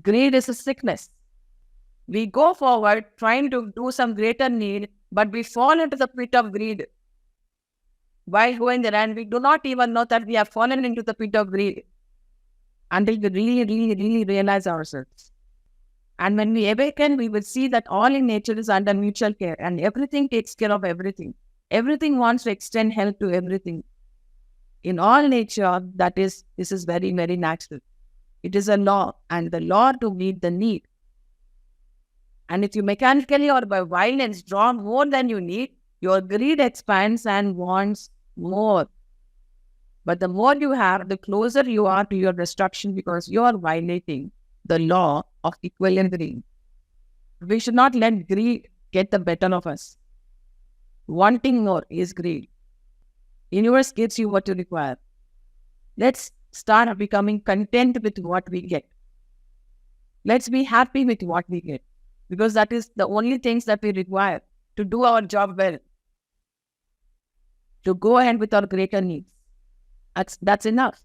Greed is a sickness. We go forward trying to do some greater need, but we fall into the pit of greed. While going there, and we do not even know that we have fallen into the pit of greed until we really realize ourselves. And when we awaken, we will see that all in nature is under mutual care and everything takes care of everything. Everything wants to extend help to everything. In all nature, this is very, very natural. It is a law, and the law to meet the need. And if you mechanically or by violence draw more than you need, your greed expands and wants more. But the more you have, the closer you are to your destruction because you are violating the law of equilibrium. We should not let greed get the better of us. Wanting more is greed. Universe gives you what you require. Let's start becoming content with what we get. Let's be happy with what we get, because that is the only things that we require to do our job well, to go ahead with our greater needs. That's enough.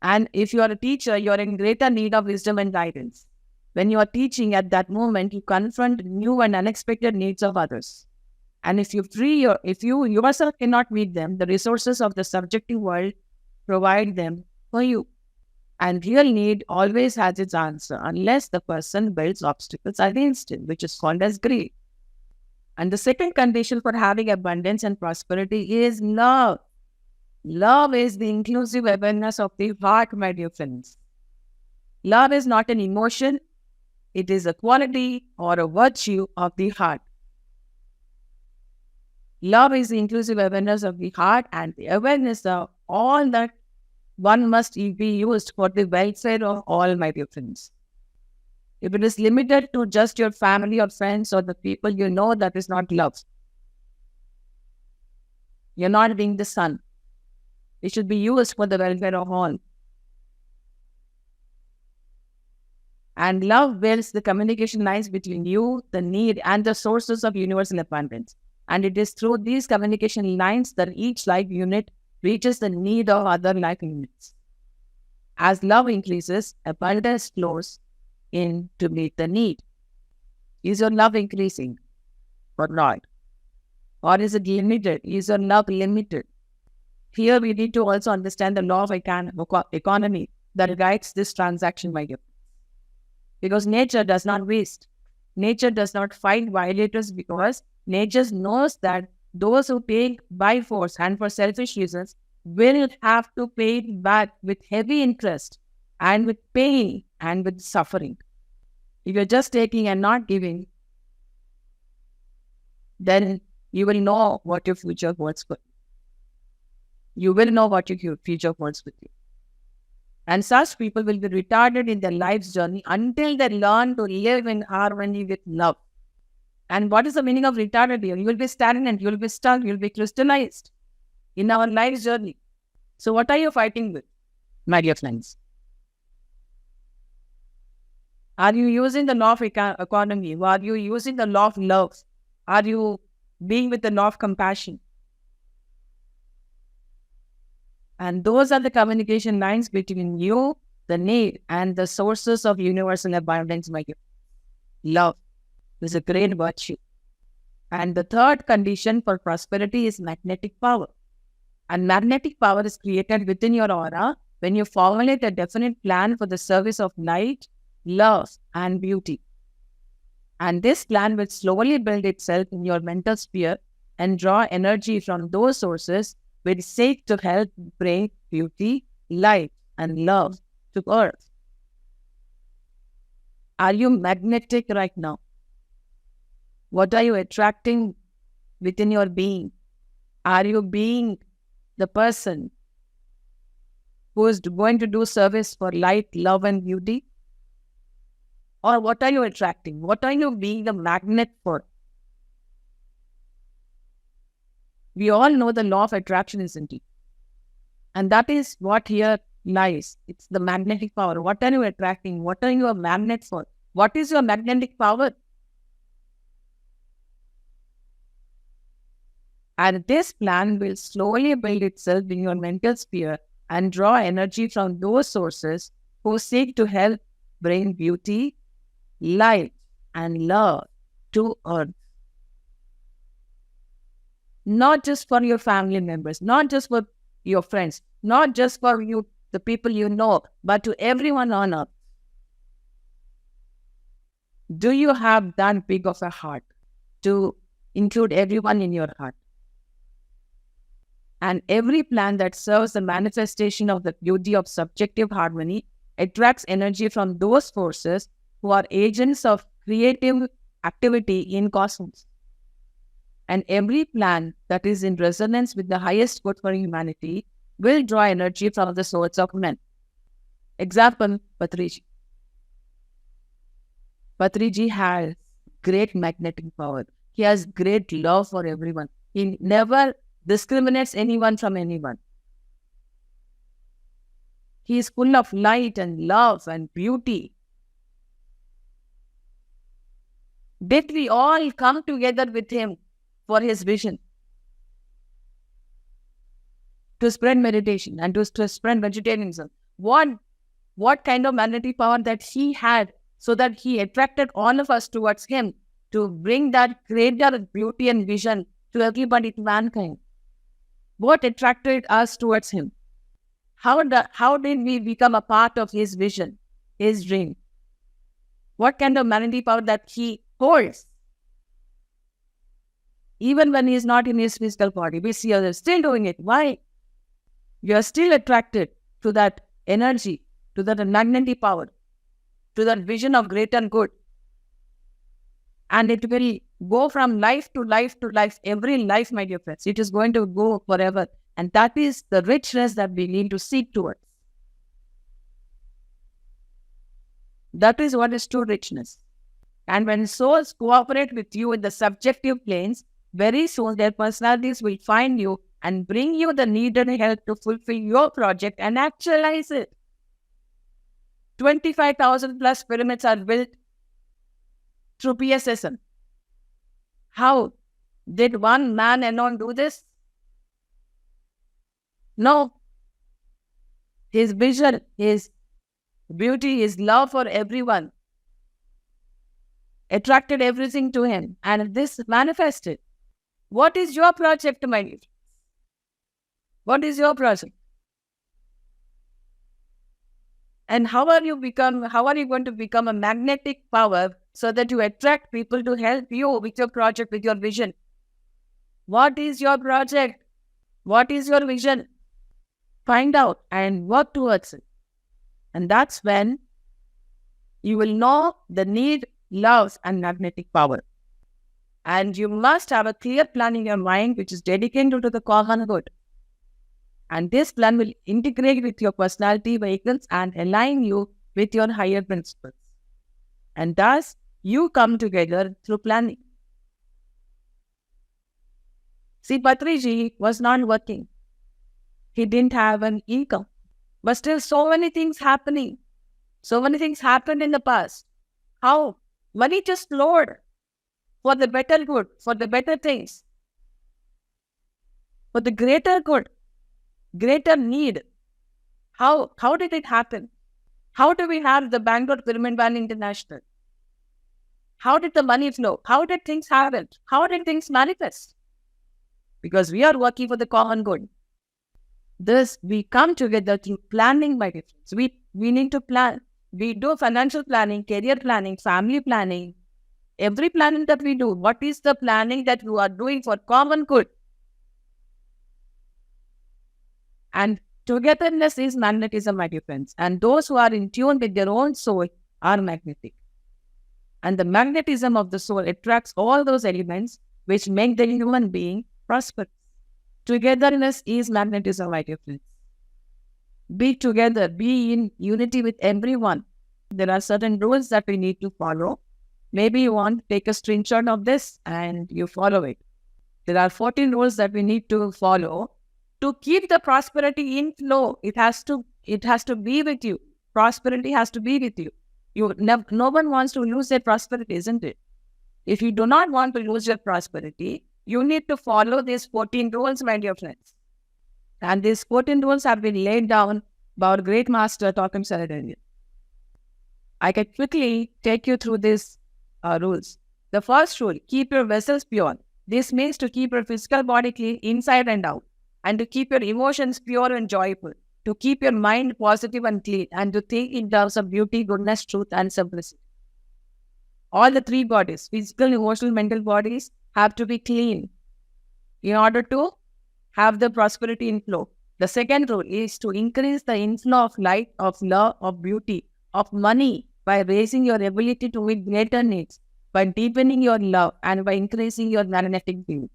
And if you are a teacher, you are in greater need of wisdom and guidance. When you are teaching at that moment, you confront new and unexpected needs of others. And if you yourself cannot meet them, the resources of the subjective world provide them for you. And real need always has its answer, unless the person builds obstacles against it, which is called as greed. And the second condition for having abundance and prosperity is love. Love is the inclusive awareness of the heart, my dear friends. Love is not an emotion, it is a quality or a virtue of the heart. Love is the inclusive awareness of the heart and the awareness of all that one must be used for the welfare of all, my dear friends. If it is limited to just your family or friends or the people you know, that is not love. You're not being the sun. It should be used for the welfare of all. And love builds the communication lines between you, the need, and the sources of universal abundance. And it is through these communication lines that each life unit reaches the need of other life units. As love increases, abundance flows in to meet the need. Is your love increasing or not? Or is it limited? Is your love limited? Here we need to also understand the law of economy that guides this transaction, my dear. Because nature does not waste. Nature does not find violators, because nature knows that those who take by force and for selfish reasons will have to pay it back with heavy interest and with pain and with suffering. If you're just taking and not giving, then you will know what your future holds for you. You will know what your future holds with you. And such people will be retarded in their life's journey until they learn to live in harmony with love. And what is the meaning of retarded here? You will be stagnant, you will be stuck, you will be crystallized in our life's journey. So what are you fighting with, my dear friends? Are you using the law of economy? Are you using the law of love? Are you being with the law of compassion? And those are the communication lines between you, the need, and the sources of universal abundance, my dear. Love is a great virtue. And the third condition for prosperity is magnetic power. And magnetic power is created within your aura when you formulate a definite plan for the service of light, love, and beauty. And this plan will slowly build itself in your mental sphere and draw energy from those sources which seek to help bring beauty, light, and love to earth. Are you magnetic right now? What are you attracting within your being? Are you being the person who is going to do service for light, love, and beauty? Or what are you attracting? What are you being the magnet for? We all know the law of attraction, isn't it? And that is what here lies. It's the magnetic power. What are you attracting? What are you a magnet for? What is your magnetic power? And this plan will slowly build itself in your mental sphere and draw energy from those sources who seek to help bring beauty, light, and love to earth. Not just for your family members, not just for your friends, not just for you, the people you know, but to everyone on earth. Do you have that big of a heart to include everyone in your heart? And every plan that serves the manifestation of the beauty of subjective harmony attracts energy from those forces who are agents of creative activity in cosmos. And every plan that is in resonance with the highest good for humanity will draw energy from the souls of men. Example, Patriji. Patriji has great magnetic power. He has great love for everyone. He never discriminates anyone from anyone. He is full of light and love and beauty. Did we all come together with him for his vision? To spread meditation and to spread vegetarianism. What kind of magnetic power that he had, so that he attracted all of us towards him to bring that greater beauty and vision to everybody, to mankind. What attracted us towards him? How did we become a part of his vision, his dream? What kind of magnetic power that he holds? Even when he is not in his physical body, we see others still doing it. Why? You are still attracted to that energy, to that magnetic power, to that vision of greater good. And it will go from life to life to life, every life, my dear friends. It is going to go forever. And that is the richness that we need to seek towards. That is what is true richness. And when souls cooperate with you in the subjective planes, very soon their personalities will find you and bring you the needed help to fulfill your project and actualize it. 25,000 plus pyramids are built through PSSM. How? Did one man alone do this? No. His vision, his beauty, his love for everyone attracted everything to him, and this manifested. What is your project, my dear? What is your project? And how are you going to become a magnetic power so that you attract people to help you with your project, with your vision? What is your project? What is your vision? Find out and work towards it. And that's when you will know the need, love, and magnetic power. And you must have a clear plan in your mind which is dedicated to the common good. And this plan will integrate with your personality vehicles and align you with your higher principles. And thus, you come together through planning. See, Patriji was not working. He didn't have an income. But still, so many things happening. So many things happened in the past. How? Money just flowed for the better good, for the better things, for the greater good, greater need. How did it happen? How do we have the Bangalore Pyramid Band International? How did the money flow? How did things happen? How did things manifest? Because we are working for the common good. Thus, we come together through planning, my friends. We need to plan. We do financial planning, career planning, family planning. Every planning that we do, what is the planning that you are doing for common good? And togetherness is magnetism, my dear friends. And those who are in tune with their own soul are magnetic. And the magnetism of the soul attracts all those elements which make the human being prosperous. Togetherness is magnetism, my dear friends. Be together, be in unity with everyone. There are certain rules that we need to follow. Maybe you want to take a screenshot of this and you follow it. There are 14 rules that we need to follow to keep the prosperity in flow. It has to be with you. Prosperity has to be with you. No one wants to lose their prosperity, isn't it? If you do not want to lose your prosperity, you need to follow these 14 rules, my dear friends. And these 14 rules have been laid down by our great master, Tokum Saradanya. I can quickly take you through these rules. The first rule, keep your vessels pure. This means to keep your physical body clean inside and out, and to keep your emotions pure and joyful, to keep your mind positive and clean, and to think in terms of beauty, goodness, truth, and simplicity. All the three bodies, physical, emotional, mental bodies, have to be clean in order to have the prosperity in flow. The second rule is to increase the inflow of light, of love, of beauty, of money by raising your ability to meet greater needs, by deepening your love, and by increasing your magnetic field.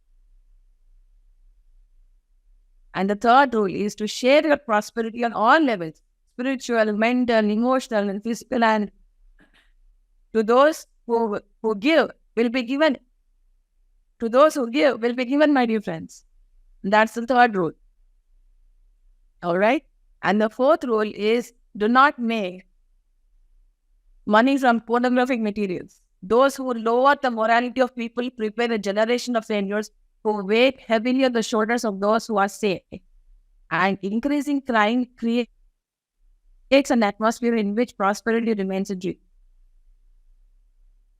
And the third rule is to share your prosperity on all levels, spiritual, mental, emotional, and physical, and to those who give, will be given. To those who give will be given, my dear friends. That's the third rule. All right. And the fourth rule is do not make money from pornographic materials. Those who lower the morality of people prepare a generation of failures who weigh heavily on the shoulders of those who are safe. And increasing crime creates an atmosphere in which prosperity remains a dream.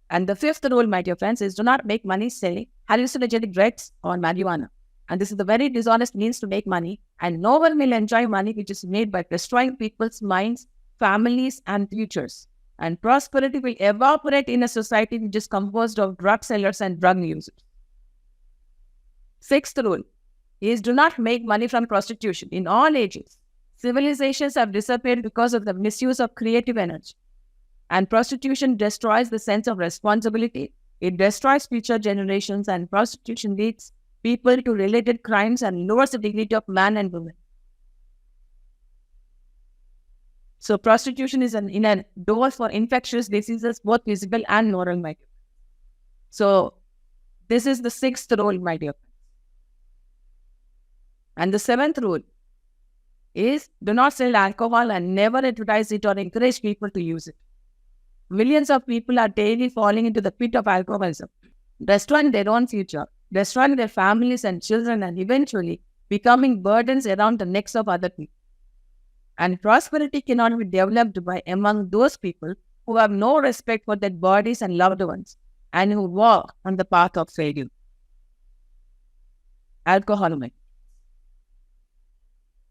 And the fifth rule, my dear friends, is do not make money selling hallucinogenic drugs or marijuana. And this is the very dishonest means to make money. And no one will enjoy money which is made by destroying people's minds, families, and futures. And prosperity will evaporate in a society which is composed of drug sellers and drug users. Sixth rule is do not make money from prostitution. In all ages, civilizations have disappeared because of the misuse of creative energy. And prostitution destroys the sense of responsibility. It destroys future generations, and prostitution leads people to related crimes and lowers the dignity of man and woman. So prostitution is in a door for infectious diseases, both physical and moral, my dear. So this is the sixth rule, my dear. And the seventh rule is do not sell alcohol and never advertise it or encourage people to use it. Millions of people are daily falling into the pit of alcoholism, destroying their own future, destroying their families and children, and eventually becoming burdens around the necks of other people. And prosperity cannot be developed by among those people who have no respect for their bodies and loved ones and who walk on the path of failure. Alcoholism.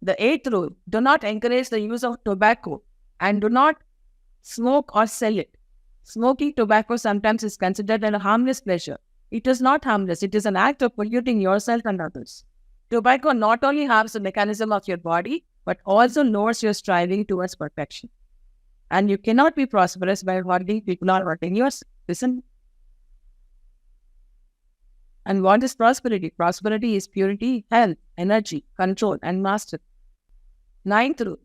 The eighth rule, do not encourage the use of tobacco and do not smoke or sell it. Smoking tobacco sometimes is considered a harmless pleasure. It is not harmless. It is an act of polluting yourself and others. Tobacco not only harms the mechanism of your body, but also lowers your striving towards perfection. And you cannot be prosperous by hurting people or hurting yourself. Listen. And what is prosperity? Prosperity is purity, health, energy, control, and mastery. Ninth rule,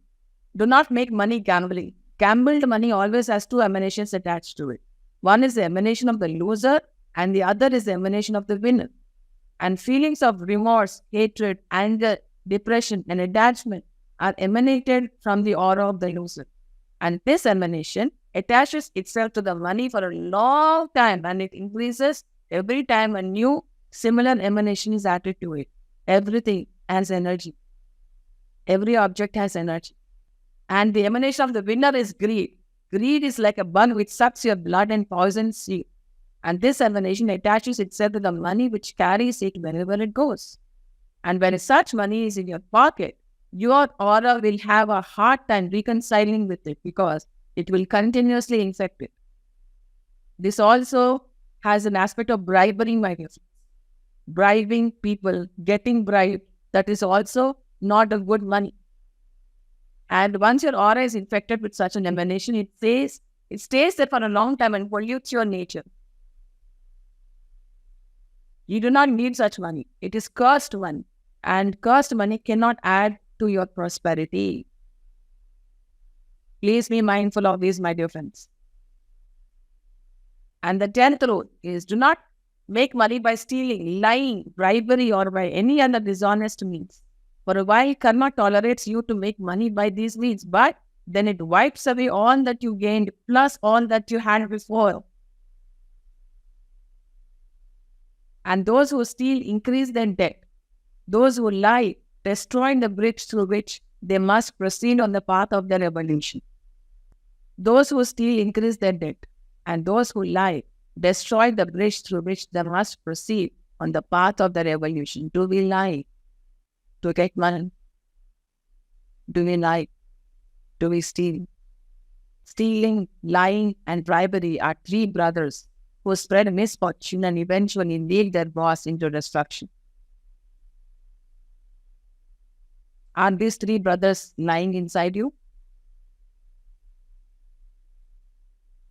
do not make money gambling. Gambled money always has two emanations attached to it. One is the emanation of the loser, and the other is the emanation of the winner. And feelings of remorse, hatred, anger, depression, and attachment are emanated from the aura of the loser. And this emanation attaches itself to the money for a long time, and it increases every time a new similar emanation is added to it. Everything has energy. Every object has energy. And the emanation of the winner is greed. Greed is like a bug which sucks your blood and poisons you. And this emanation attaches itself to the money which carries it wherever it goes. And when such money is in your pocket, your aura will have a hard time reconciling with it because it will continuously infect it. This also has an aspect of bribery, my dear friends. Bribing people, getting bribed, that is also not a good money. And once your aura is infected with such an emanation, it stays there for a long time and pollutes your nature. You do not need such money. It is cursed money. And cursed money cannot add to your prosperity. Please be mindful of this, my dear friends. And the 10th rule is do not make money by stealing, lying, bribery, or by any other dishonest means. For a while, karma tolerates you to make money by these means, but then it wipes away all that you gained plus all that you had before. And those who steal increase their debt. Those who lie destroy the bridge through which they must proceed on the path of their evolution. Those who steal increase their debt, and those who lie destroy the bridge through which they must proceed on the path of their evolution. Do we lie to get money? Do we lie? Do we steal? Stealing, lying, and bribery are three brothers who spread misfortune and eventually lead their boss into destruction. Are these three brothers lying inside you?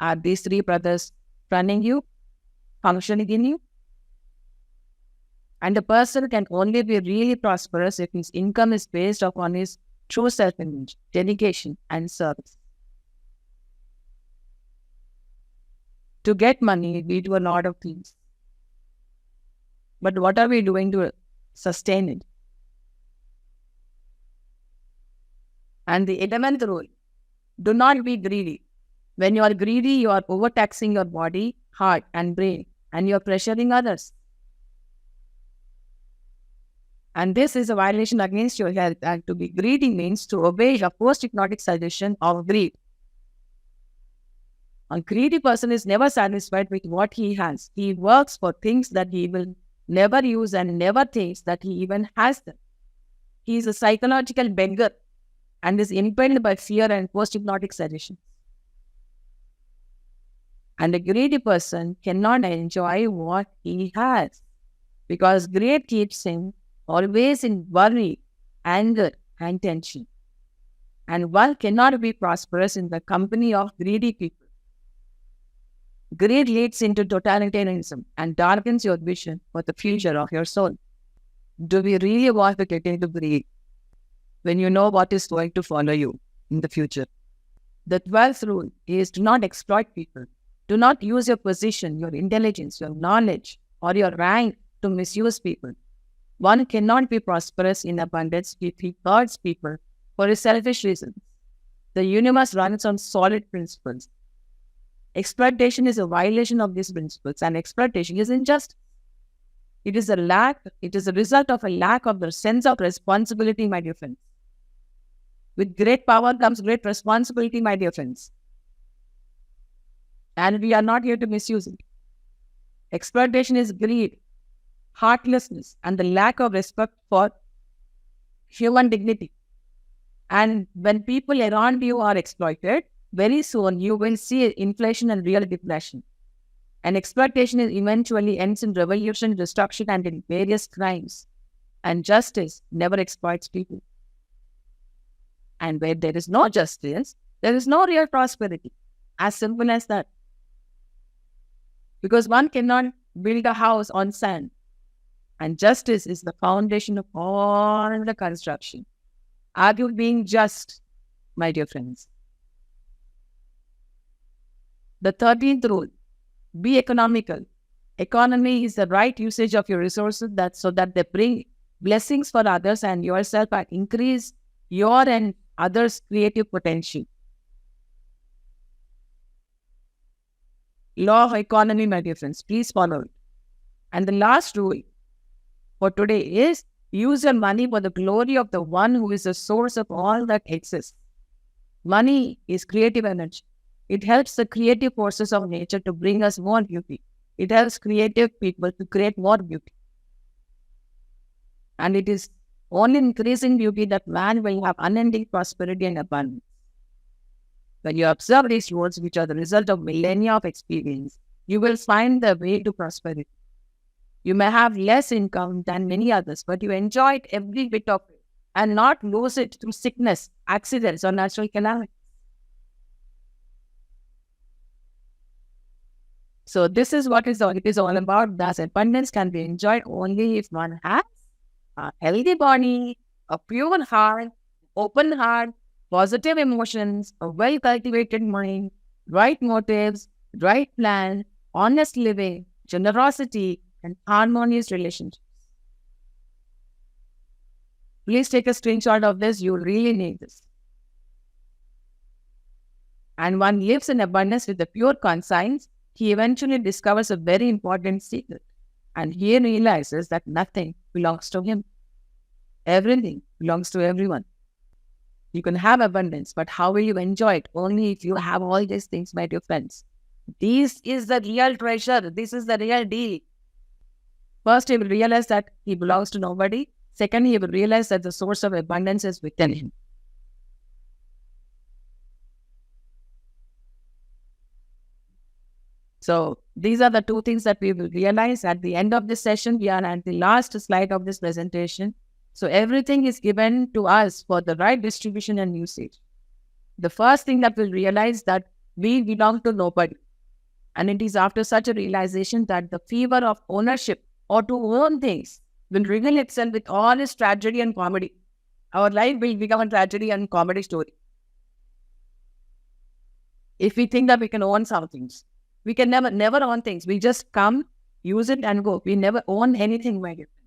Are these three brothers running you, functioning in you? And a person can only be really prosperous if his income is based upon his true self-image, dedication, and service. To get money, we do a lot of things. But what are we doing to sustain it? And the 11th rule, do not be greedy. When you are greedy, you are overtaxing your body, heart, and brain, and you are pressuring others. And this is a violation against your health. And to be greedy means to obey a post-hypnotic suggestion of greed. A greedy person is never satisfied with what he has. He works for things that he will never use and never thinks that he even has them. He is a psychological beggar and is impelled by fear and post-hypnotic suggestions. And a greedy person cannot enjoy what he has because greed keeps him always in worry, anger, and tension. And one cannot be prosperous in the company of greedy people. Greed leads into totalitarianism and darkens your vision for the future of your soul. Do we really want to get into greed when you know what is going to follow you in the future? The 12th rule is do not exploit people. Do not use your position, your intelligence, your knowledge, or your rank to misuse people. One cannot be prosperous in abundance if he hurts people for his selfish reasons. The universe runs on solid principles. Exploitation is a violation of these principles, and exploitation is injustice. It is a result of a lack of the sense of responsibility, my dear friends. With great power comes great responsibility, my dear friends. And we are not here to misuse it. Exploitation is greed, heartlessness, and the lack of respect for human dignity. And when people around you are exploited, very soon you will see inflation and real depression. And exploitation eventually ends in revolution, destruction, and in various crimes. And justice never exploits people. And where there is no justice, there is no real prosperity. As simple as that. Because one cannot build a house on sand. And justice is the foundation of all the construction. Are you being just, my dear friends? The 13th rule, be economical. Economy is the right usage of your resources so that they bring blessings for others and yourself and increase your and others' creative potential. Law of economy, my dear friends, please follow it. And the last rule for today is use your money for the glory of the one who is the source of all that exists. Money is creative energy. It helps the creative forces of nature to bring us more beauty. It helps creative people to create more beauty. And it is only increasing beauty that man will have unending prosperity and abundance. When you observe these rules, which are the result of millennia of experience, you will find the way to prosperity. You may have less income than many others, but you enjoy every bit of it and not lose it through sickness, accidents, or natural calamities. So this is what it is all about. Thus, abundance can be enjoyed only if one has a healthy body, a pure heart, open heart, positive emotions, a well-cultivated mind, right motives, right plan, honest living, generosity, and harmonious relationships. Please take a screenshot of this. You really need this. And one lives in abundance with a pure conscience. He eventually discovers a very important secret. And he realizes that nothing belongs to him. Everything belongs to everyone. You can have abundance, but how will you enjoy it? Only if you have all these things, my dear friends. This is the real treasure. This is the real deal. First, he will realize that he belongs to nobody. Second, he will realize that the source of abundance is within him. So these are the two things that we will realize at the end of this session. We are at the last slide of this presentation. So everything is given to us for the right distribution and usage. The first thing that we'll realize that we belong to nobody. And it is after such a realization that the fever of ownership or to own things will reveal itself with all its tragedy and comedy. Our life will become a tragedy and comedy story. If we think that we can own some things. We can never own things. We just come, use it and go. We never own anything, my dear friends.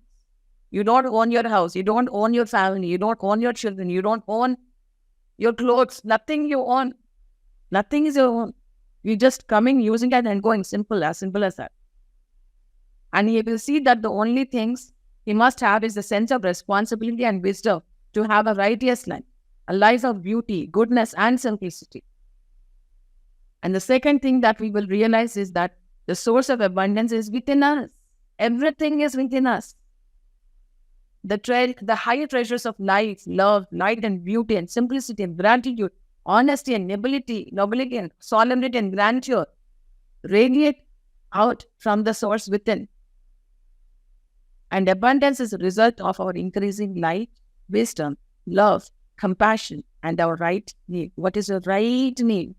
You don't own your house. You don't own your family. You don't own your children. You don't own your clothes. Nothing you own. Nothing is your own. You're just coming, using it and going. Simple as that. And he will see that the only things he must have is the sense of responsibility and wisdom to have a righteous life, a life of beauty, goodness, and simplicity. And the second thing that we will realize is that the source of abundance is within us. Everything is within us. The higher treasures of life, love, light and beauty and simplicity and gratitude, honesty and nobility and solemnity and grandeur radiate out from the source within. And abundance is a result of our increasing light, wisdom, love, compassion, and our right need. What is your right need?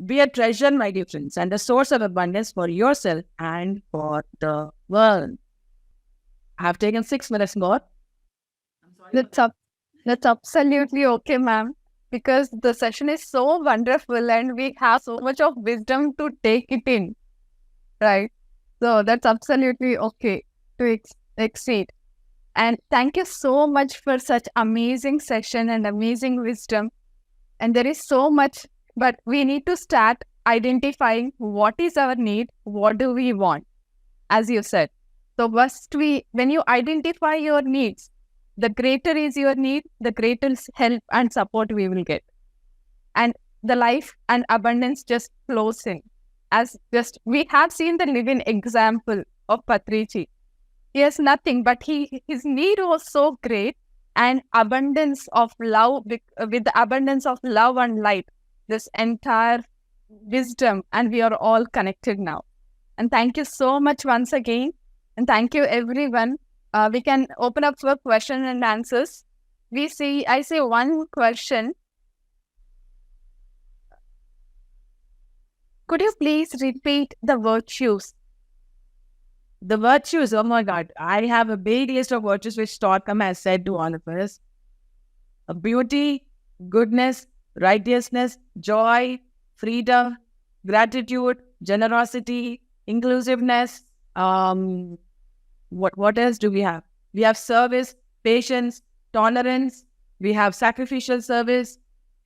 Be a treasure, my dear friends, and a source of abundance for yourself and for the world. I have taken 6 minutes more. That's absolutely okay, ma'am, because the session is so wonderful and we have so much of wisdom to take it in, right? So that's absolutely okay to exceed. And thank you so much for such amazing session and amazing wisdom. And there is so much, but we need to start identifying what is our need, what do we want, as you said. So first when you identify your needs, the greater is your need, the greater help and support we will get. And the life and abundance just flows in. We have seen the living example of Patriji. He has nothing, but his need was so great, and abundance of love, with the abundance of love and light, this entire wisdom, and we are all connected now. And thank you so much once again. And thank you everyone. We can open up for question and answers. I see one question. Could you please repeat the virtues? The virtues, oh my God. I have a big list of virtues which Stockholm has said to all of us. Beauty, goodness, righteousness, joy, freedom, gratitude, generosity, inclusiveness. What else do we have? We have service, patience, tolerance. We have sacrificial service.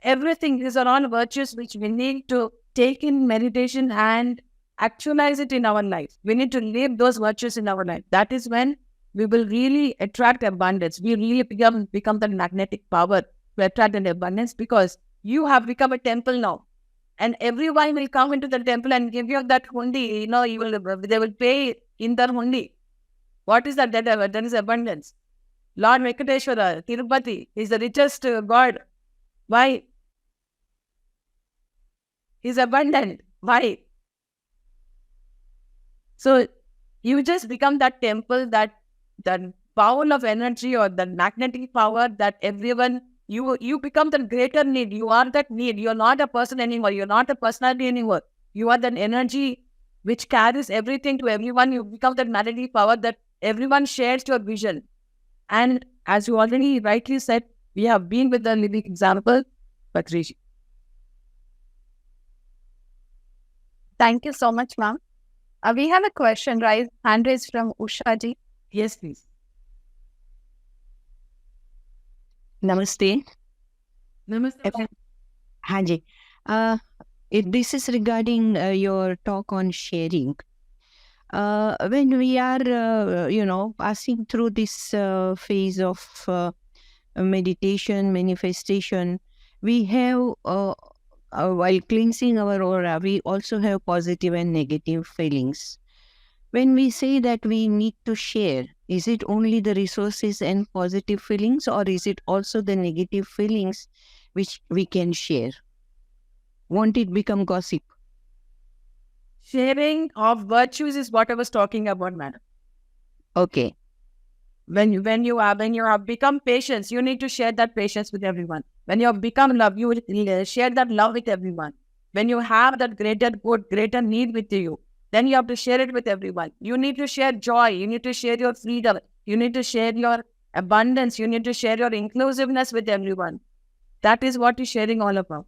Everything. These are all virtues which we need to take in meditation and actualize it in our life. We need to live those virtues in our life. That is when we will really attract abundance. We really become the magnetic power to attract an abundance, because you have become a temple now. And everyone will come into the temple and give you that hundi. They will pay in their hundi. What is that? That is abundance. Lord Venkateshwara, Tirupati, is the richest God. Why? He's abundant. Why? So you just become that temple, that bowl of energy or the magnetic power that everyone, you become the greater need. You are that need. You're not a person anymore. You're not a personality anymore. You are that energy which carries everything to everyone. You become that magnetic power that everyone shares your vision. And as you already rightly said, we have been with the living example, Patriji. Thank you so much, ma'am. We have a question, hand raised from Usha ji. Yes, please. Namaste. Namaste. Haji. This is regarding your talk on sharing. When we are, passing through this phase of meditation, manifestation, we have, while cleansing our aura, we also have positive and negative feelings. When we say that we need to share, is it only the resources and positive feelings, or is it also the negative feelings which we can share? Won't it become gossip? Sharing of virtues is what I was talking about, madam. Okay. When you have become patience, you need to share that patience with everyone. When you have become love, you will share that love with everyone. When you have that greater good, greater need with you, then you have to share it with everyone. You need to share joy. You need to share your freedom. You need to share your abundance. You need to share your inclusiveness with everyone. That is what is sharing all about.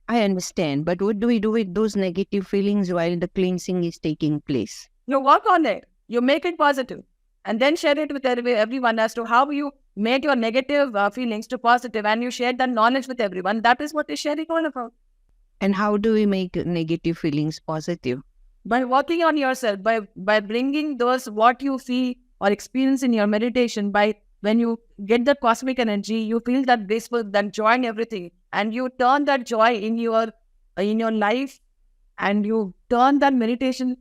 I understand. But what do we do with those negative feelings while the cleansing is taking place? You work on it. You make it positive. And then share it with everyone as to how you made your negative feelings to positive, and you share that knowledge with everyone. That is what is sharing all about. And how do we make negative feelings positive? By working on yourself, by bringing those what you feel or experience in your meditation, by when you get the cosmic energy, you feel that blissful, that joy and everything, and you turn that joy in your life, and you turn that meditation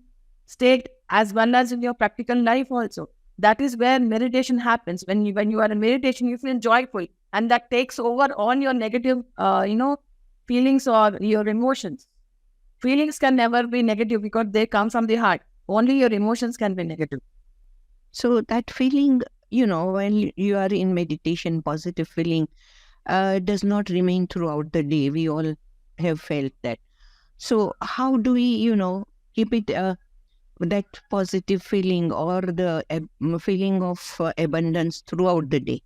state as well as in your practical life also. That is where meditation happens. When you are in meditation, you feel joyful, and that takes over all your negative, feelings or your emotions. Feelings can never be negative because they come from the heart. Only your emotions can be negative. So that feeling, when you are in meditation, positive feeling does not remain throughout the day. We all have felt that. So how do we, keep it that positive feeling or the feeling of abundance throughout the day?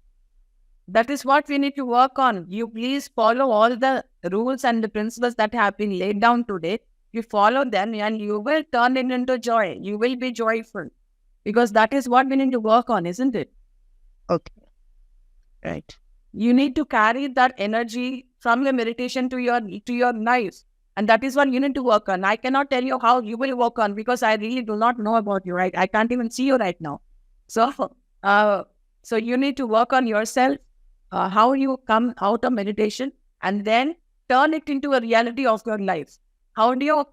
That is what we need to work on. You please follow all the rules and the principles that have been laid down today. You follow them and you will turn it into joy. You will be joyful. Because that is what we need to work on, isn't it? Okay. Right. You need to carry that energy from your meditation to your life. And that is what you need to work on. I cannot tell you how you will work on because I really do not know about you, right? I can't even see you right now. So, so you need to work on yourself, how you come out of meditation, and then turn it into a reality of your life. How do you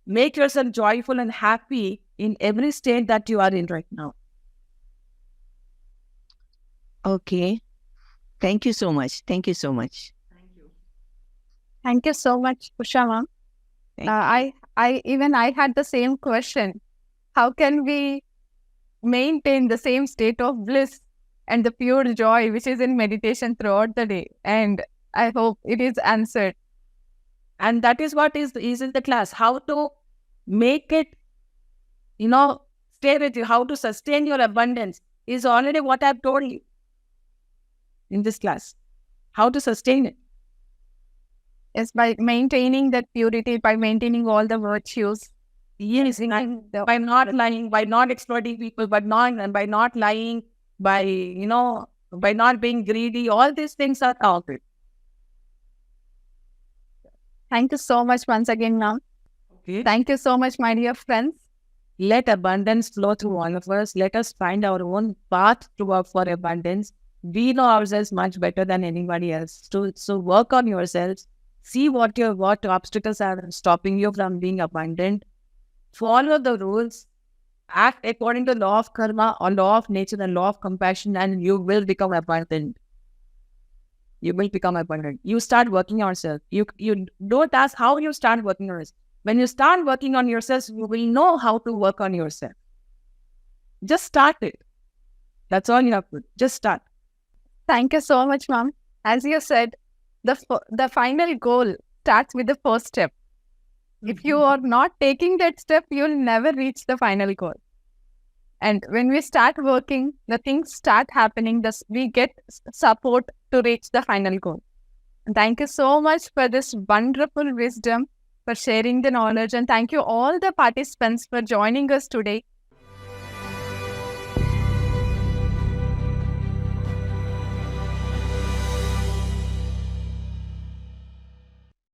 make yourself joyful and happy in every state that you are in right now? Okay. Thank you so much. Thank you so much. Thank you. Thank you so much, Usha ma'am. I had the same question. How can we maintain the same state of bliss and the pure joy which is in meditation throughout the day? And I hope it is answered. And that is what is in the class. How to make it, stay with you. How to sustain your abundance is already what I've told you in this class. How to sustain it. Yes, by maintaining that purity, by maintaining all the virtues. Yes, by not lying, by not exploiting people, by not lying, by not being greedy. All these things are out. Thank you so much once again, ma'am. Okay. Thank you so much, my dear friends. Let abundance flow through all of us. Let us find our own path to work for abundance. We know ourselves much better than anybody else. So work on yourselves. See what obstacles are stopping you from being abundant. Follow the rules. Act according to law of karma or law of nature and law of compassion, and you will become abundant. You will become abundant. You start working on yourself. You don't ask how you start working on yourself. When you start working on yourself, you will know how to work on yourself. Just start it. That's all you have to do. Just start. Thank you so much, ma'am. As you said, the final goal starts with the first step. If you are not taking that step, you'll never reach the final goal. And when we start working, the things start happening. We get support to reach the final goal. And thank you so much for this wonderful wisdom, for sharing the knowledge. And thank you all the participants for joining us today.